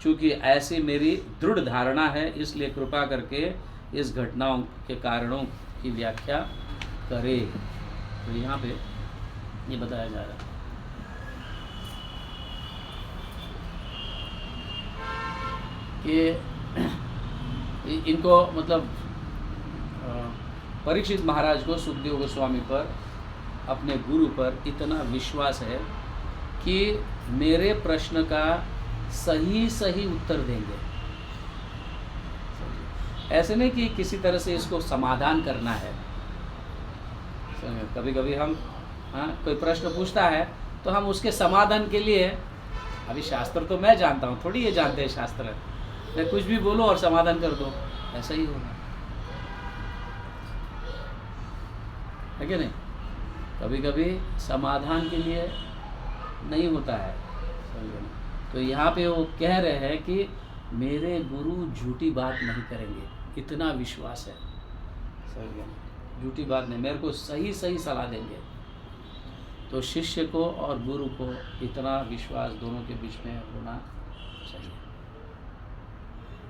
चूँकि ऐसी मेरी दृढ़ धारणा है, इसलिए कृपा करके इस घटनाओं के कारणों की व्याख्या करें। तो यहाँ पे ये बताया जा रहा है कि इनको मतलब परीक्षित महाराज को सुखदेव गोस्वामी पर, अपने गुरु पर इतना विश्वास है कि मेरे प्रश्न का सही सही उत्तर देंगे। ऐसे नहीं कि किसी तरह से इसको समाधान करना है। कभी कभी हम कोई प्रश्न पूछता है तो हम उसके समाधान के लिए, अभी शास्त्र तो मैं जानता हूँ, थोड़ी ये जानते हैं शास्त्र, मैं कुछ भी बोलूँ और समाधान कर दो, ऐसा ही होगा, है कि नहीं? कभी कभी समाधान के लिए नहीं होता है। तो यहाँ पे वो कह रहे हैं कि मेरे गुरु झूठी बात नहीं करेंगे, इतना विश्वास है, समझ गए? झूठी बात नहीं, मेरे को सही सही सलाह देंगे। तो शिष्य को और गुरु को इतना विश्वास दोनों के बीच में होना चाहिए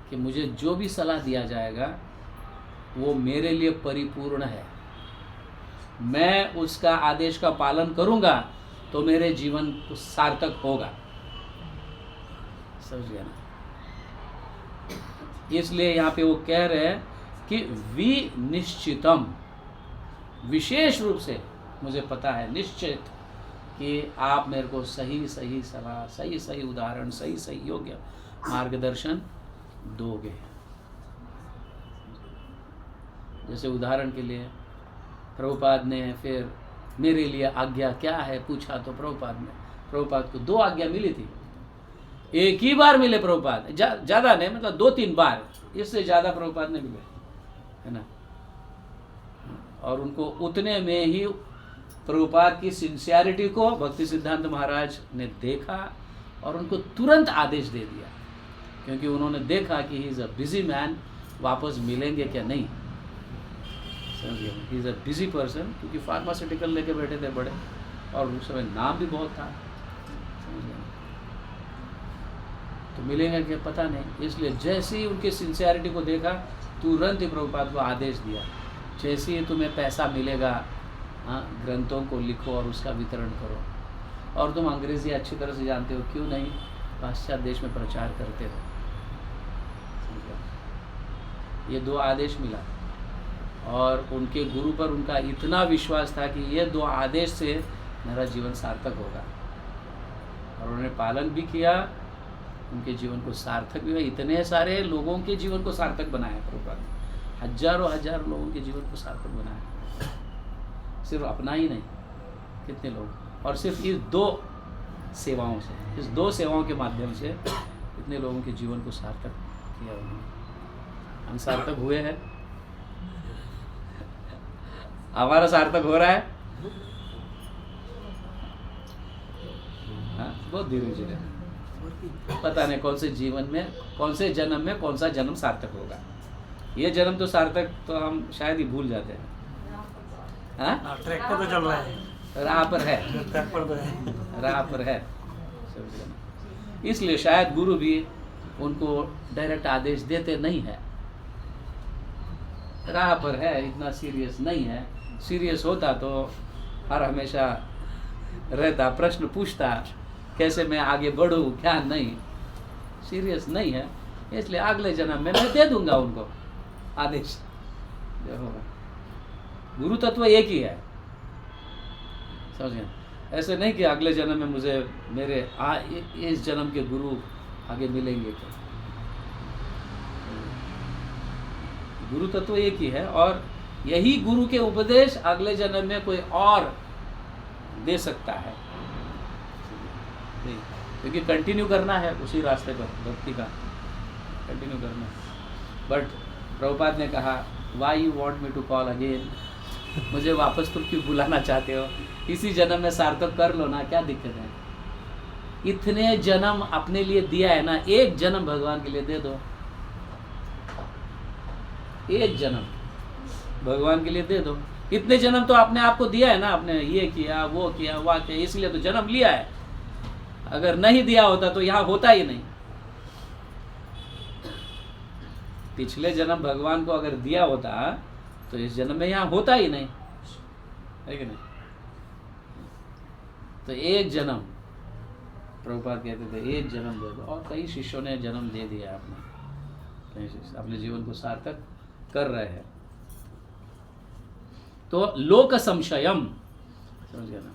कि मुझे जो भी सलाह दिया जाएगा वो मेरे लिए परिपूर्ण है, मैं उसका आदेश का पालन करूंगा तो मेरे जीवन को सार्थक होगा, समझ गया ना? इसलिए यहाँ पे वो कह रहे हैं कि विनिश्चितम, विशेष रूप से मुझे पता है, निश्चित कि आप मेरे को सही सही सलाह, सही सही उदाहरण, सही सही योग्य मार्गदर्शन दोगे। जैसे उदाहरण के लिए प्रभुपाद ने फिर मेरे लिए आज्ञा क्या है पूछा, तो प्रभुपाद को 2 आज्ञा मिली थी, एक ही बार मिले प्रभुपाद, ज़्यादा नहीं, मतलब 2-3 बार, इससे ज़्यादा प्रभुपाद ने मिले, है ना? और उनको उतने में ही प्रभुपाद की सिंसियरिटी को भक्ति सिद्धांत महाराज ने देखा और उनको तुरंत आदेश दे दिया, क्योंकि उन्होंने देखा कि he is a busy man, वापस मिलेंगे क्या नहीं, समझिए? He is a busy person, क्योंकि फार्मास्यूटिकल लेके बैठे थे बड़े, और उस समय नाम भी बहुत था, समझिए? तो मिलेंगे क्या पता नहीं, इसलिए जैसे ही उनके सिंसियरिटी को देखा तुरंत ही प्रभुपाद को आदेश दिया, जैसे ही तुम्हें पैसा मिलेगा, हाँ, ग्रंथों को लिखो और उसका वितरण करो, और तुम अंग्रेजी अच्छी तरह से जानते हो, क्यों नहीं पाश्चात्य देश में प्रचार करते हो। ये 2 आदेश मिला और उनके गुरु पर उनका इतना विश्वास था कि ये 2 आदेश से मेरा जीवन सार्थक होगा, और उन्होंने पालन भी किया, उनके जीवन को सार्थक भी हुआ। इतने सारे लोगों के जीवन को सार्थक बनाया प्रभुपाद ने, हजारों लोगों के जीवन को सार्थक बनाया, सिर्फ अपना ही नहीं, कितने लोग, और सिर्फ इस 2 सेवाओं से, इस 2 सेवाओं के माध्यम से इतने लोगों के जीवन को सार्थक किया उन्होंने। हम सार्थक हुए हैं, हमारा सार्थक हो रहा है, हाँ, बहुत धीरे धीरे, पता नहीं कौन से जीवन में, कौन से जन्म में कौन सा जन्म सार्थक होगा। ये जन्म तो सार्थक तो हम शायद ही भूल जाते हैं, हाँ? ट्रैक पर तो चल रहा है, राह पर है, ट्रैक पर तो है, राह पर है। इसलिए शायद गुरु भी उनको डायरेक्ट आदेश देते नहीं है, राह पर है, इतना सीरियस नहीं है। सीरियस होता तो हर हमेशा रहता, प्रश्न पूछता, कैसे मैं आगे बढ़ूँ क्या नहीं, सीरियस नहीं है, इसलिए अगले जन्म में मैं दे दूंगा उनको आदेश, जो होगा। गुरु तत्व एक ही है, समझ गए? ऐसे नहीं कि अगले जन्म में मुझे मेरे इस जन्म के गुरु आगे मिलेंगे क्या, गुरु तत्व एक ही है, और यही गुरु के उपदेश अगले जन्म में कोई और दे सकता है, क्योंकि कंटिन्यू करना है उसी रास्ते पर, भक्ति का कंटिन्यू करना है। बट प्रभुपाद ने कहा, why you want me to call again, मुझे वापस तुम क्यों बुलाना चाहते हो, इसी जन्म में सार्थक कर लो ना, क्या दिक्कत है? इतने जन्म अपने लिए दिया है ना, एक जन्म भगवान के लिए दे दो, एक जन्म भगवान के लिए दे दो। इतने जन्म तो अपने आप को दिया है ना, आपने ये किया वो किया वह किया, इसलिए तो जन्म लिया है। अगर नहीं दिया होता तो यहाँ होता ही नहीं। पिछले जन्म भगवान को अगर दिया होता तो इस जन्म में यहाँ होता ही नहीं, है कि नहीं? तो एक जन्म, प्रभुपाद कहते थे एक जन्म दे दो, और कई शिष्यों ने जन्म दे दिया अपने, अपने जीवन को सार्थक कर रहे हैं। तो लोक संशयम, समझ गया ना?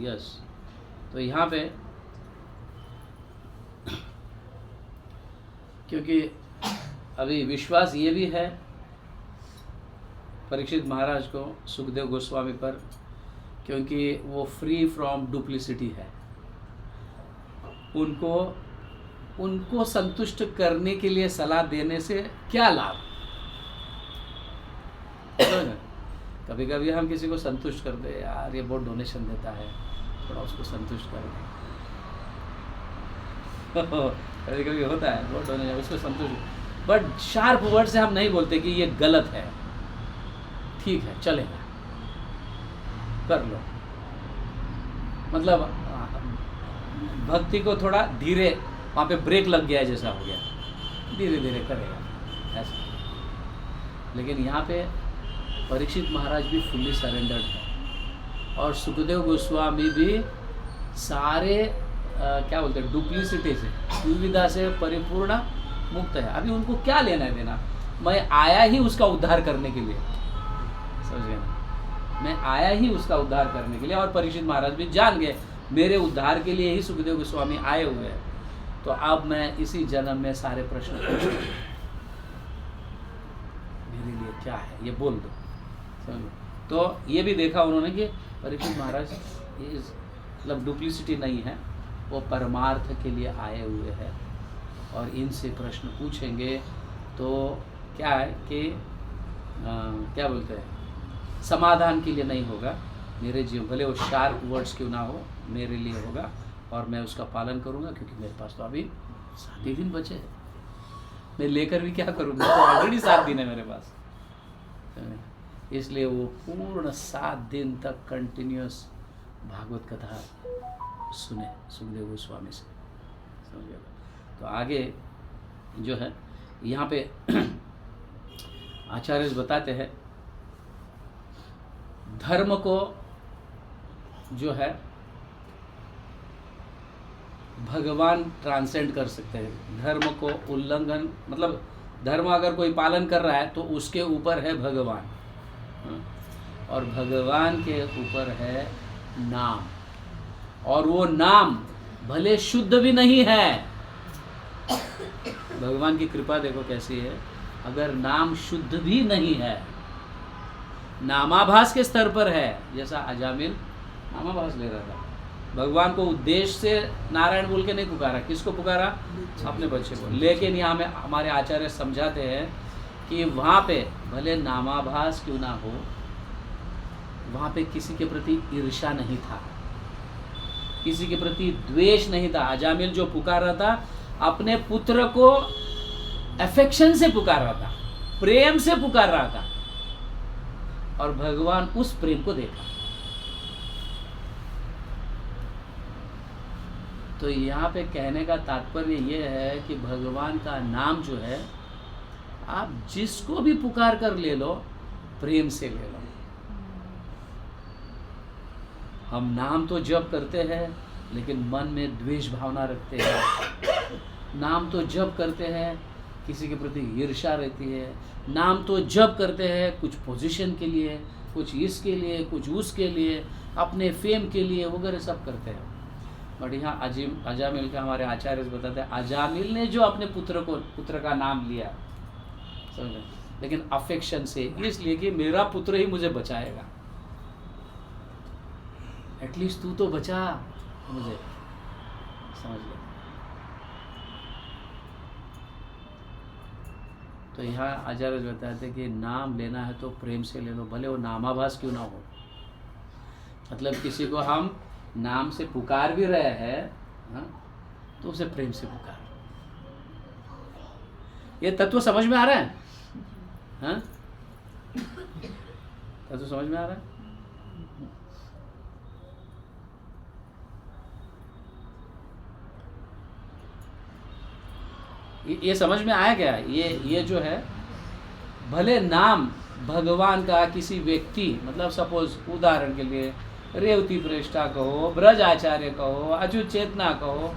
यस, तो यहाँ पे क्योंकि अभी विश्वास ये भी है परीक्षित महाराज को सुखदेव गोस्वामी पर, क्योंकि वो फ्री फ्रॉम डुप्लिसिटी है। उनको संतुष्ट करने के लिए सलाह देने से क्या लाभ? कभी कभी हम किसी को संतुष्ट कर दे, यार ये बहुत डोनेशन देता है, थोड़ा उसको संतुष्ट कर दे। कभी कभी होता है बहुत डोनेशन, उसको संतुष्ट, बट शार्प वर्ड से हम नहीं बोलते कि ये गलत है, ठीक है चलेगा, कर लो। मतलब भक्ति को थोड़ा धीरे, वहाँ पे ब्रेक लग गया जैसा हो गया, धीरे धीरे करेगा ऐसा। लेकिन यहाँ पे परीक्षित महाराज भी फुल्ली सरेंडर्ड है, और सुखदेव गोस्वामी भी सारे क्या बोलते हैं, डुप्लिसिटी से, दुविधा से परिपूर्ण मुक्त है। अभी उनको क्या लेना है देना? मैं आया ही उसका उद्धार करने के लिए, समझ गए ना, मैं आया ही उसका उद्धार करने के लिए। और परीक्षित महाराज भी जान गए मेरे उद्धार के लिए ही सुखदेव गोस्वामी आए हुए हैं, तो अब मैं इसी जन्म में सारे प्रश्न पूछूं, मेरे लिए क्या है ये बोल दो, समझो। तो ये भी देखा उन्होंने कि परीक्षित महाराज मतलब डुप्लिसिटी नहीं है, वो परमार्थ के लिए आए हुए हैं, और इनसे प्रश्न पूछेंगे तो क्या है कि क्या बोलते हैं, समाधान के लिए नहीं होगा, मेरे जीवन भले वो शार्प वर्ड्स क्यों ना हो, मेरे लिए होगा, और मैं उसका पालन करूंगा, क्योंकि मेरे पास तो अभी 7 दिन बचे हैं, मैं लेकर भी क्या करूँगा, तो ऑलरेडी 7 दिन है मेरे पास। इसलिए वो पूर्ण 7 दिन तक कंटिन्यूस भागवत कथा सुने सुखदेव गोस्वामी से, समझिएगा। तो आगे जो है यहाँ पे आचार्य बताते हैं धर्म को जो है भगवान ट्रांसेंड कर सकते हैं। धर्म को उल्लंघन, मतलब धर्म अगर कोई पालन कर रहा है तो उसके ऊपर है भगवान, और भगवान के ऊपर है नाम, और वो नाम भले शुद्ध भी नहीं है, भगवान की कृपा देखो कैसी है, अगर नाम शुद्ध भी नहीं है, नामाभास के स्तर पर है, जैसा अजामिल नामाभास ले रहा था, भगवान को उद्देश्य से नारायण बोल के नहीं पुकारा, किसको पुकारा? अपने बच्चे को। लेकिन यहाँ में हमारे आचार्य समझाते हैं कि वहाँ पे भले नामाभास क्यों ना हो, वहाँ पे किसी के प्रति ईर्ष्या नहीं था, किसी के प्रति द्वेष नहीं था। अजामिल जो पुकार रहा था, अपने पुत्र को अफेक्शन से पुकार रहा था, प्रेम से पुकार रहा था, और भगवान उस प्रेम को देखा। तो यहाँ पे कहने का तात्पर्य ये है कि भगवान का नाम जो है, आप जिसको भी पुकार कर ले लो, प्रेम से ले लो। हम नाम तो जप करते हैं, लेकिन मन में द्वेष भावना रखते हैं। नाम तो जप करते हैं, किसी के प्रति ईर्ष्या रहती है। नाम तो जप करते हैं कुछ पोजीशन के लिए, कुछ इसके लिए, कुछ उसके लिए, अपने फेम के लिए वगैरह सब करते हैं। बट यहाँ अजामिल का हमारे आचार्य बताते हैं, अजामिल ने जो अपने पुत्र का नाम लिया, समझे, लेकिन अफेक्शन से, इसलिए कि मेरा पुत्र ही मुझे बचाएगा, एटलीस्ट तू तो बचा मुझे, समझ ले। तो यहाँ आचार्य बताते हैं कि नाम लेना है तो प्रेम से ले लो, भले वो नामाभास क्यों ना हो। मतलब किसी को हम नाम से पुकार भी रहे हैं, तो उसे प्रेम से पुकार। ये तत्व समझ में आ रहा है? हाँ, तत्व समझ में आ रहा है? ये समझ में आया क्या? ये जो है, भले नाम भगवान का किसी व्यक्ति, मतलब सपोज उदाहरण के लिए रेवती प्रेष्ठा कहो, ब्रज आचार्य कहो, अच्युत चेतना कहो,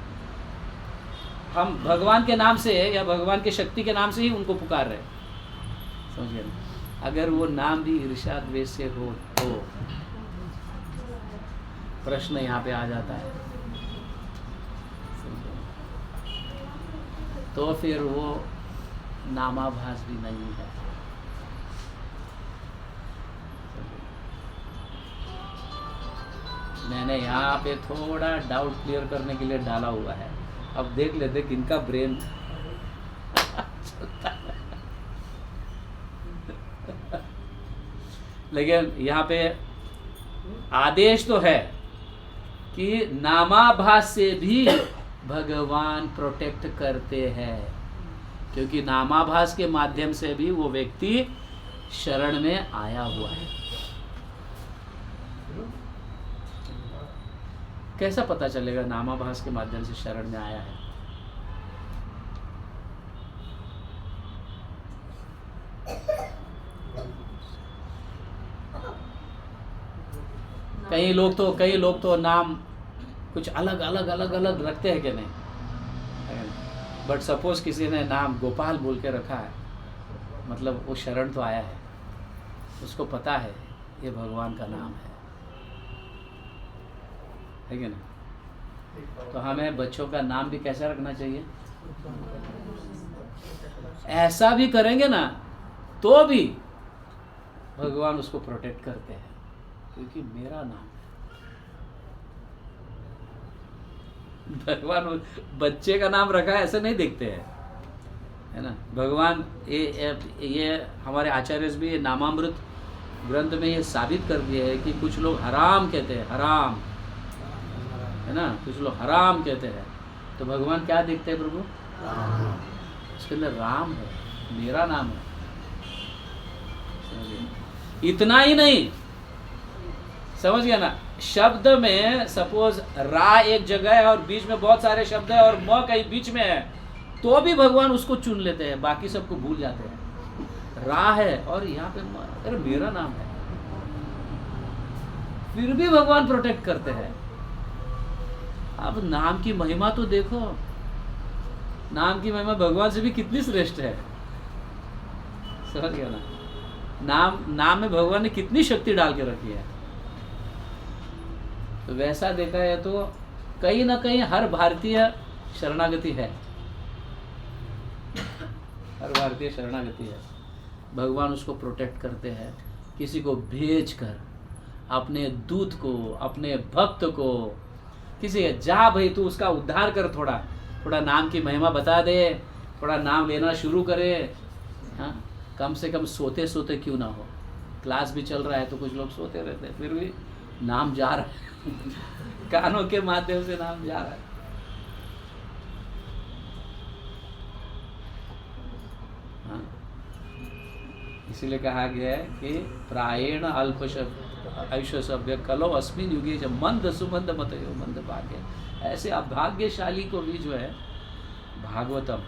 हम भगवान के नाम से या भगवान के शक्ति के नाम से ही उनको पुकार रहे, समझिए ना। अगर वो नाम भी ईर्ष्या द्वेष से हो प्रश्न यहाँ पे आ जाता है। तो फिर वो नामाभास भी नहीं है। मैंने यहाँ पे थोड़ा डाउट क्लियर करने के लिए डाला हुआ है, अब देख लेते किनका ब्रेन चलता है। लेकिन यहाँ पे आदेश तो है कि नामाभास से भी भगवान प्रोटेक्ट करते हैं, क्योंकि नामाभास के माध्यम से भी वो व्यक्ति शरण में आया हुआ है। कैसा पता चलेगा नामाभास के माध्यम से शरण में आया है? कई लोग तो नाम कुछ अलग अलग रखते हैं कि नहीं, बट सपोज किसी ने नाम गोपाल बोल के रखा है, मतलब वो शरण तो आया है, उसको पता है ये भगवान का नाम है कि नहीं? तो हमें बच्चों का नाम भी कैसा रखना चाहिए? ऐसा भी करेंगे ना तो भी भगवान उसको प्रोटेक्ट करते हैं, क्योंकि मेरा नाम है। भगवान बच्चे का नाम रखा है ऐसे नहीं देखते हैं, है ना। भगवान ये हमारे आचार्य भी नामामृत ग्रंथ में ये साबित कर दिया है कि कुछ लोग हराम कहते हैं, हराम, है ना, कुछ लोग हराम कहते हैं, तो भगवान क्या देखते हैं प्रभु? उसके अंदर राम है, मेरा नाम है। इतना ही नहीं, समझ गया ना, शब्द में सपोज रा एक जगह है और बीच में बहुत सारे शब्द है और म कहीं बीच में है, तो भी भगवान उसको चुन लेते हैं, बाकी सबको भूल जाते हैं। रा है और यहाँ पे अरे मेरा नाम है, फिर भी भगवान प्रोटेक्ट करते हैं। अब नाम की महिमा तो देखो, नाम की महिमा भगवान से भी कितनी श्रेष्ठ है, समझ गया ना। नाम में भगवान ने कितनी शक्ति डाल के रखी है। तो वैसा देखा है तो कहीं ना कहीं हर भारतीय शरणागति है, हर भारतीय शरणागति है। भगवान उसको प्रोटेक्ट करते हैं, किसी को भेज कर, अपने दूत को, अपने भक्त को, किसी जा भाई तू उसका उद्धार कर, थोड़ा नाम की महिमा बता दे, थोड़ा नाम लेना शुरू करे। हाँ, कम से कम सोते सोते क्यों ना हो, क्लास भी चल रहा है तो कुछ लोग सोते रहते हैं, फिर भी नाम जा रहा है कानों के माध्यम से नाम जा रहा है। हाँ, इसीलिए कहा गया है कि प्रायेण अल्प आयुष्य सभ्य कलो अस्मिन युगे च मंद सुमंद मतयो मंद भाग्य। ऐसे अभाग्यशाली को भी जो है भागवतम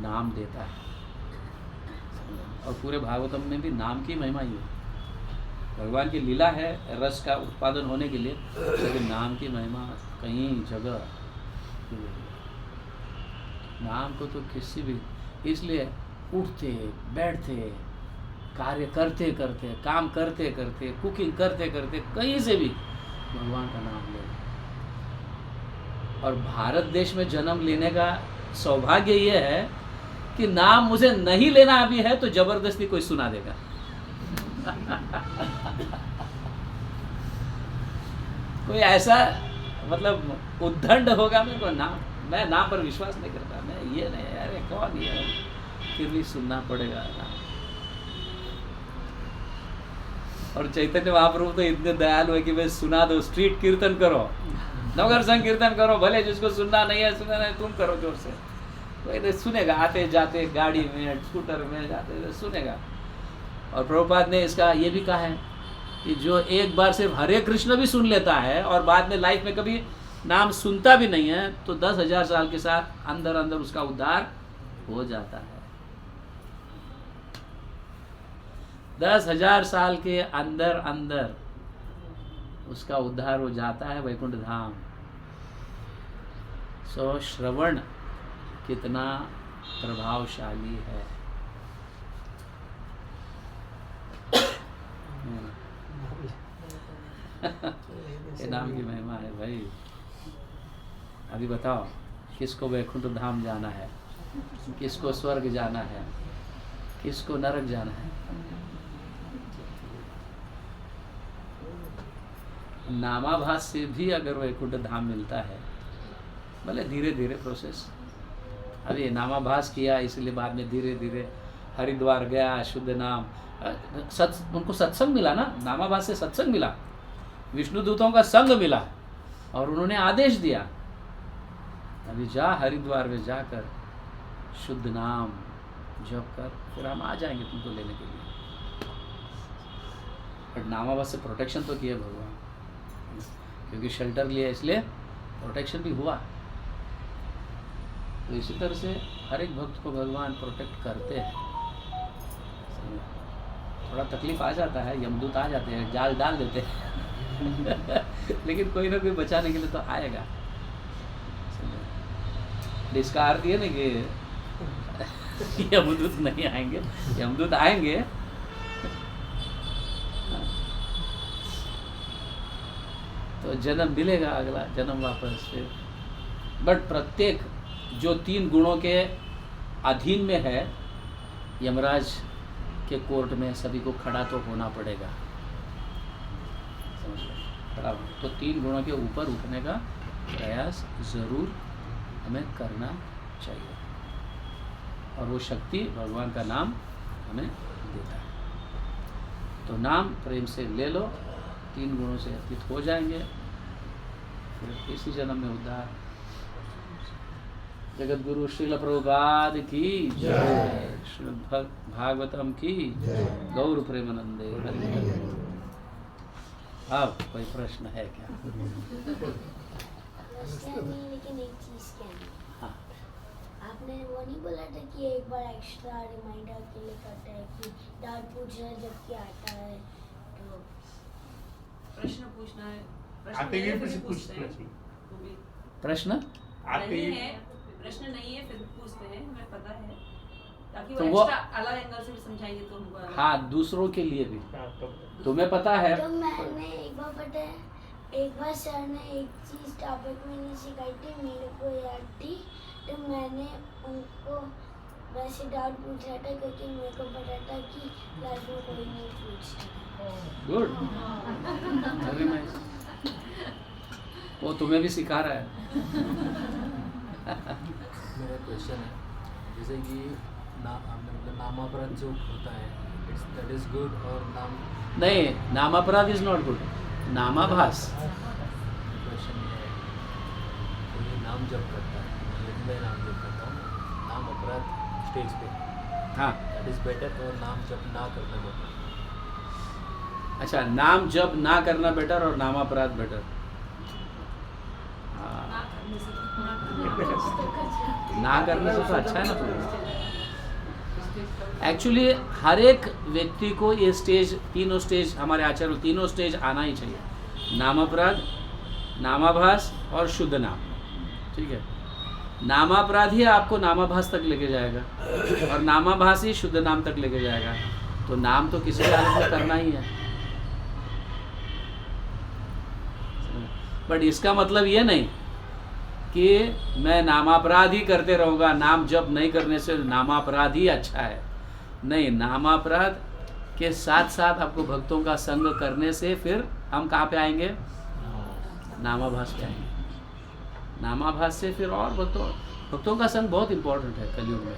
नाम देता है, और पूरे भागवतम में भी नाम की महिमा ही है। भगवान की लीला है रस का उत्पादन होने के लिए, लेकिन नाम की महिमा कहीं जगह, नाम को तो किसी भी, इसलिए उठते बैठते, कार्य करते करते, काम करते करते, कुकिंग करते करते, कहीं से भी भगवान का नाम ले। और भारत देश में जन्म लेने का सौभाग्य ये है कि नाम मुझे नहीं लेना अभी है तो जबरदस्ती कोई सुना देगा। कोई ऐसा मतलब उद्दंड होगा, मेरे को नाम, मैं नाम पर विश्वास नहीं करता, मैं ये नहीं, अरे कौन ये, फिर भी सुनना पड़ेगा नाम। और चैतन्य महाप्रभु तो इतने दयालु है कि भाई सुना दो, स्ट्रीट कीर्तन करो, नगर संकीर्तन करो, भले जिसको सुनना नहीं है तुम करो जोर से, तो सुनेगा, आते जाते गाड़ी में स्कूटर में जाते सुनेगा। और प्रभुपाद ने इसका ये भी कहा है कि जो एक बार सिर्फ हरे कृष्ण भी सुन लेता है और बाद में लाइफ में कभी नाम सुनता भी नहीं है, तो 10,000 साल के साथ अंदर अंदर उसका उद्धार हो जाता है। 10,000 साल के अंदर अंदर उसका उद्धार हो जाता है वैकुंठ धाम। सो श्रवण कितना प्रभावशाली है। ये नाम की महिमा है भाई। अभी बताओ, किसको वैकुंठ धाम जाना है, किसको स्वर्ग जाना है, किसको नरक जाना है? नामाभास से भी अगर वैकुंठ धाम मिलता है, भले धीरे धीरे प्रोसेस। अभी नामाभास किया इसलिए बाद में धीरे धीरे हरिद्वार गया, शुद्ध नाम, उनको सत्संग मिला ना, नामाभास से सत्संग मिला, विष्णु दूतों का संग मिला और उन्होंने आदेश दिया, अभी जा हरिद्वार में जाकर शुद्ध नाम जप कर, फिर हम आ जाएंगे तुमको लेने के लिए। बट नामाभास से प्रोटेक्शन तो किया भगवान, क्योंकि शेल्टर लिया इसलिए प्रोटेक्शन भी हुआ। तो इसी तरह से हर एक भक्त को भगवान प्रोटेक्ट करते हैं। थोड़ा तकलीफ आ जाता है, यमदूत आ जाते हैं, जाल डाल देते हैं लेकिन कोई ना कोई बचाने के लिए तो आएगा। इसका अर्थ ये नहीं कि यमदूत नहीं आएंगे, यमदूत आएंगे। तो जन्म मिलेगा, अगला जन्म वापस फिर। बट प्रत्येक जो 3 गुणों के अधीन में है, यमराज के कोर्ट में सभी को खड़ा तो होना पड़ेगा, समझ लो, खड़ा हो। तो 3 गुणों के ऊपर उठने का प्रयास जरूर हमें करना चाहिए, और वो शक्ति भगवान का नाम हमें देता है। तो नाम प्रेम से ले लो, 3 गुणों से अतीत हो जाएंगे, फिर इसी जन्म में उद्धार। जगत गुरु श्रील प्रभुपाद की जय, श्रीमद् भागवतम की गौर प्रेमानंदे हरि। अब कोई प्रश्न है क्या? लेकिन एक चीज क्या हाँ, आपने वो नहीं बोला था कि एक बार एक्स्ट्रा रिमाइंडर के लिए करते हैं कि डाउट पूछना जबकि आता है तो प्रश्न पूछना है, आते ही नहीं है, फिर फिर पूछना पूछते हैं। चाहिए। वो भी प्रश्न आते नहीं ही है, प्रश्न नहीं है, फिर पूछते हैं, हमें पता है, ताकि तो वो वो- एक्स्ट्रा अलग एंगल से भी समझाएंगे तो हमको अलग- हाँ, दूसरों के लिए भी हाँ, तो तुम्हें पता है। तो मैंने एक बार पता है, एक बार सर ने एक चीज टॉपिक में नहीं सिखाई थी, मेरे को याद थी, तो मैंने उनको वैसे डाउट पूछ रहा था क्योंकि मेरे को पता था कि क्लास में कोई नहीं पूछता। Good, very nice. वो तुम्हें भी सिखा रहा है। मेरा क्वेश्चन है, जैसे कि मतलब नामापराध जो होता है, दैट इज गुड, और नाम नहीं, नामापराध इज नॉट गुड, नामाभास। क्वेश्चन ये है, कोई नाम जप करता है, लेकिन मैं नाम जप करता हूँ, नाम अपराध स्टेज पे, हाँ, दैट इज बेटर, और नाम जप ना करना बेटर। अच्छा, नाम जब ना करना बेटर और नामापराध बेटर। ना करने से ना करने से तो अच्छा है ना। एक्चुअली हर एक व्यक्ति को ये स्टेज, तीनों स्टेज हमारे आचार्य, तीनों स्टेज आना ही चाहिए, नामापराध, नामाभास और शुद्ध नाम। ठीक है, नामापराध ही आपको नामाभास तक लेके जाएगा और नामाभास ही शुद्ध नाम तक लेके जाएगा। तो नाम तो किसी भी हालत में करना ही है। बट इसका मतलब ये नहीं कि मैं नामापराध ही करते रहूँगा, नाम जप नहीं करने से नामापराध ही अच्छा है। नहीं, नामापराध के साथ साथ आपको भक्तों का संग करने से फिर हम कहाँ पे आएंगे? नामाभास पे आएंगे। नामाभास से फिर और भक्तों का संग बहुत इम्पोर्टेंट है कलयुग में,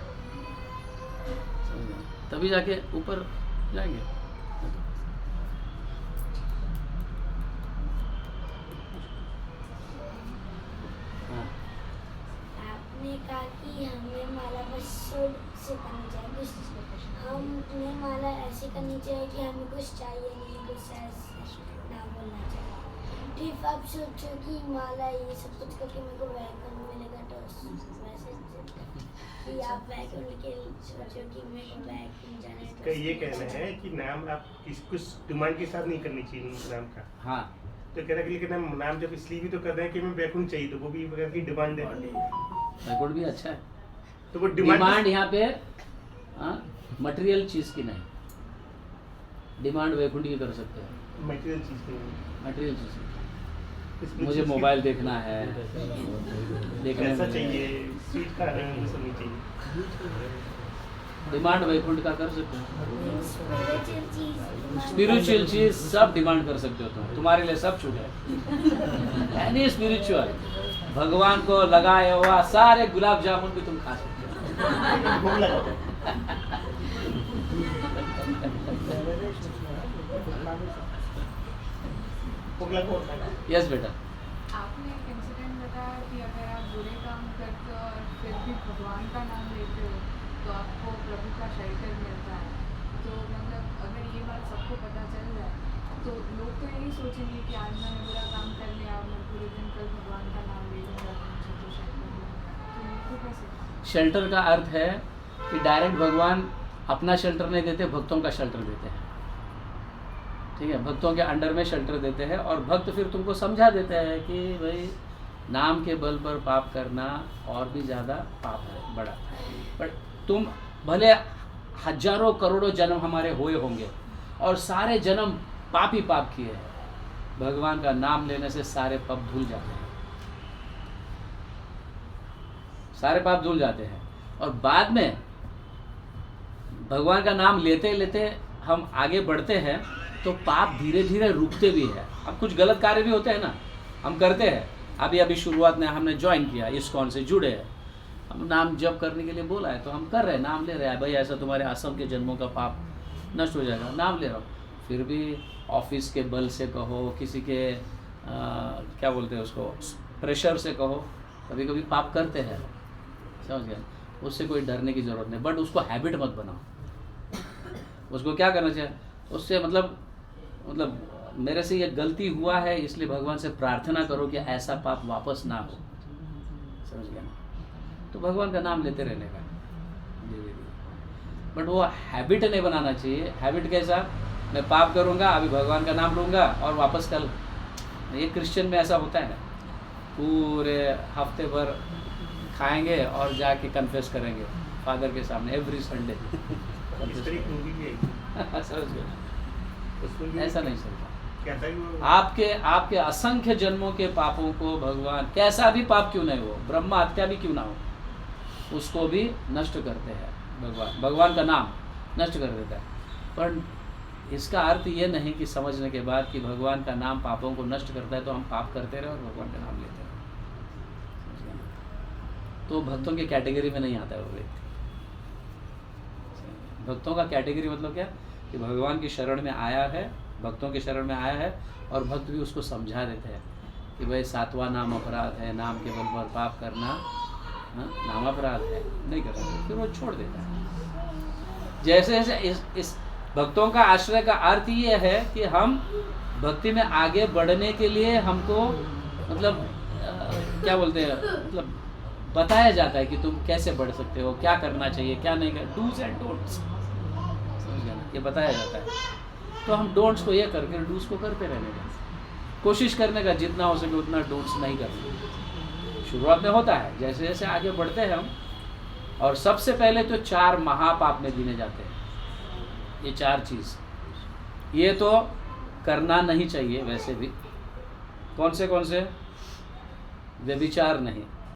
तभी जाके ऊपर जाएंगे। आपने कहा कि हमें माला बस सोच से करनी चाहिए, कुछ हमें माला ऐसे करनी चाहिए कि हमें कुछ चाहिए नहीं, कुछ ऐसे ना बोलना चाहिए। तो if आप सोचो कि माला ये सब कुछ करके मेरे को वैकुंठ मिलेगा, तो वैसे कि आप वैकुंठ के सोचो कि मेरे को वैकुंठ जाना है, इसका ये कहना है कि नाम आप कुछ डिमांड के साथ नहीं करनी चाहिए नाम का। हाँ, तो कह रहा है कि लेकिन नाम जब इसलिए भी तो कर रहे हैं कि हमें वैकुंठ चाहिए, तो वो भी प्रकार की डिमांड है। वैकुंठ भी अच्छा है। तो वो डिमांड यहाँ पे मटेरियल चीज की नहीं, डिमांड वैकुंठ की कर सकते हैं, मटेरियल चीज नहीं है। मटेरियल चीज की। मुझे मोबाइल देखना है, देखने पैसा में चाहिए, स्वीट खाना है, वो सब नहीं चाहिए। डिमांड वैकुंठ का कर सकते हो। स्पिरिचुअल चीज स्पिरिचुअल चीज सब डिमांड कर सकते हो तुम, तुम्हारे लिए सब छूट है। एनी स्पिरिचुअल, भगवान को लगाया हुआ सारे गुलाब जामुन भी तुम खा सकते हो। भूख लगा था। भूख लगा और खाना। यस बेटा। आपने एक इंसिडेंट बताया कि अगर आप बुरे काम करते हो और फिर भी भगवान का नाम लेते हो तो आपको प्रभु का शेल्टर मिलता है। तो मतलब अगर ये बात सबको पता चल जाए तो लोग तो यही सोचेंगे कि आज मैंने बुरा काम कर लिया, मैं पूरे दिन कल भगवान का नाम ले लूँगा तो मुझे तो शेल्टर मिलेगा। तो इनको कैसे? शेल्टर का अर्थ है कि डायरेक्ट भगवान अपना शेल्टर नहीं देते, भक्तों का शेल्टर देते हैं। ठीक है, भक्तों के अंडर में शेल्टर देते हैं और भक्त फिर तुमको समझा देते हैं कि भाई नाम के बल पर पाप करना और भी ज़्यादा पाप है, बड़ा। पर तुम भले हजारों करोड़ों जन्म हमारे हुए होंगे और सारे जन्म पाप ही पाप किए हैं, भगवान का नाम लेने से सारे पाप धुल जाते हैं, सारे पाप धुल जाते हैं। और बाद में भगवान का नाम लेते लेते हम आगे बढ़ते हैं तो पाप धीरे धीरे रुकते भी है। अब कुछ गलत कार्य भी होते हैं ना, हम करते हैं। अभी अभी शुरुआत में हमने ज्वाइन किया, इस्कॉन से जुड़े हैं, हम नाम जप करने के लिए बोला है तो हम कर रहे हैं, नाम ले रहे हैं। भाई ऐसा तुम्हारे असम के जन्मों का पाप नष्ट हो जाएगा, नाम ले रहा हूँ। फिर भी ऑफिस के बल से कहो, किसी के क्या बोलते हैं उसको, प्रेशर से कहो, कभी कभी पाप करते हैं, समझ गए। उससे कोई डरने की ज़रूरत नहीं, बट उसको हैबिट मत बनाओ। उसको क्या करना चाहिए, उससे मतलब मेरे से ये गलती हुआ है इसलिए भगवान से प्रार्थना करो कि ऐसा पाप वापस ना हो, समझ गया ना। तो भगवान का नाम लेते रहने का धीरे धीरे, बट वो हैबिट नहीं बनाना चाहिए। हैबिट कैसा, मैं पाप करूँगा, अभी भगवान का नाम लूँगा और वापस कल। ये क्रिश्चियन में ऐसा होता है, पूरे हफ्ते भर खाएंगे और जाके कन्फेस करेंगे फादर के सामने एवरी संडे। इस तरह की मूवी भी है। समझ गए, उसमें भी ऐसा नहीं चलता। क्या था कि वो आपके असंख्य जन्मों के पापों को भगवान, कैसा भी पाप क्यों नहीं हो, ब्रह्म हत्या भी क्यों ना हो, उसको भी नष्ट करते हैं भगवान। भगवान का नाम नष्ट कर देता है। पर इसका अर्थ ये नहीं कि समझने के बाद कि भगवान का नाम पापों को नष्ट करता है तो हम पाप करते रहे और भगवान का नाम लेते रहे, तो भक्तों की कैटेगरी में नहीं आता है वो व्यक्ति। भक्तों का कैटेगरी मतलब क्या, कि भगवान की शरण में आया है, भक्तों की शरण में आया है और भक्त भी उसको समझा देते हैं कि भाई 7वां नाम अपराध है, नाम के बल पर पाप करना नाम अपराध है, नहीं करना, फिर वो छोड़ देता है। जैसे जैसे इस भक्तों का आश्रय का अर्थ ये है कि हम भक्ति में आगे बढ़ने के लिए हमको मतलब क्या बोलते हैं, मतलब बताया जाता है कि तुम कैसे बढ़ सकते हो, क्या करना चाहिए, क्या नहीं करना, डूज एंड डोंट्स, समझ गया ना, ये बताया जाता है। तो हम डोंट्स को ये करके डूज को करते रहने का कोशिश करने का, जितना हो सके उतना डोंट्स नहीं करना। शुरुआत में होता है, जैसे जैसे आगे बढ़ते हैं हम, और सबसे पहले तो 4 महापाप में गिने जाते हैं ये 4 चीज़। ये तो करना नहीं चाहिए वैसे भी। कौन से? व्यभिचार नहीं,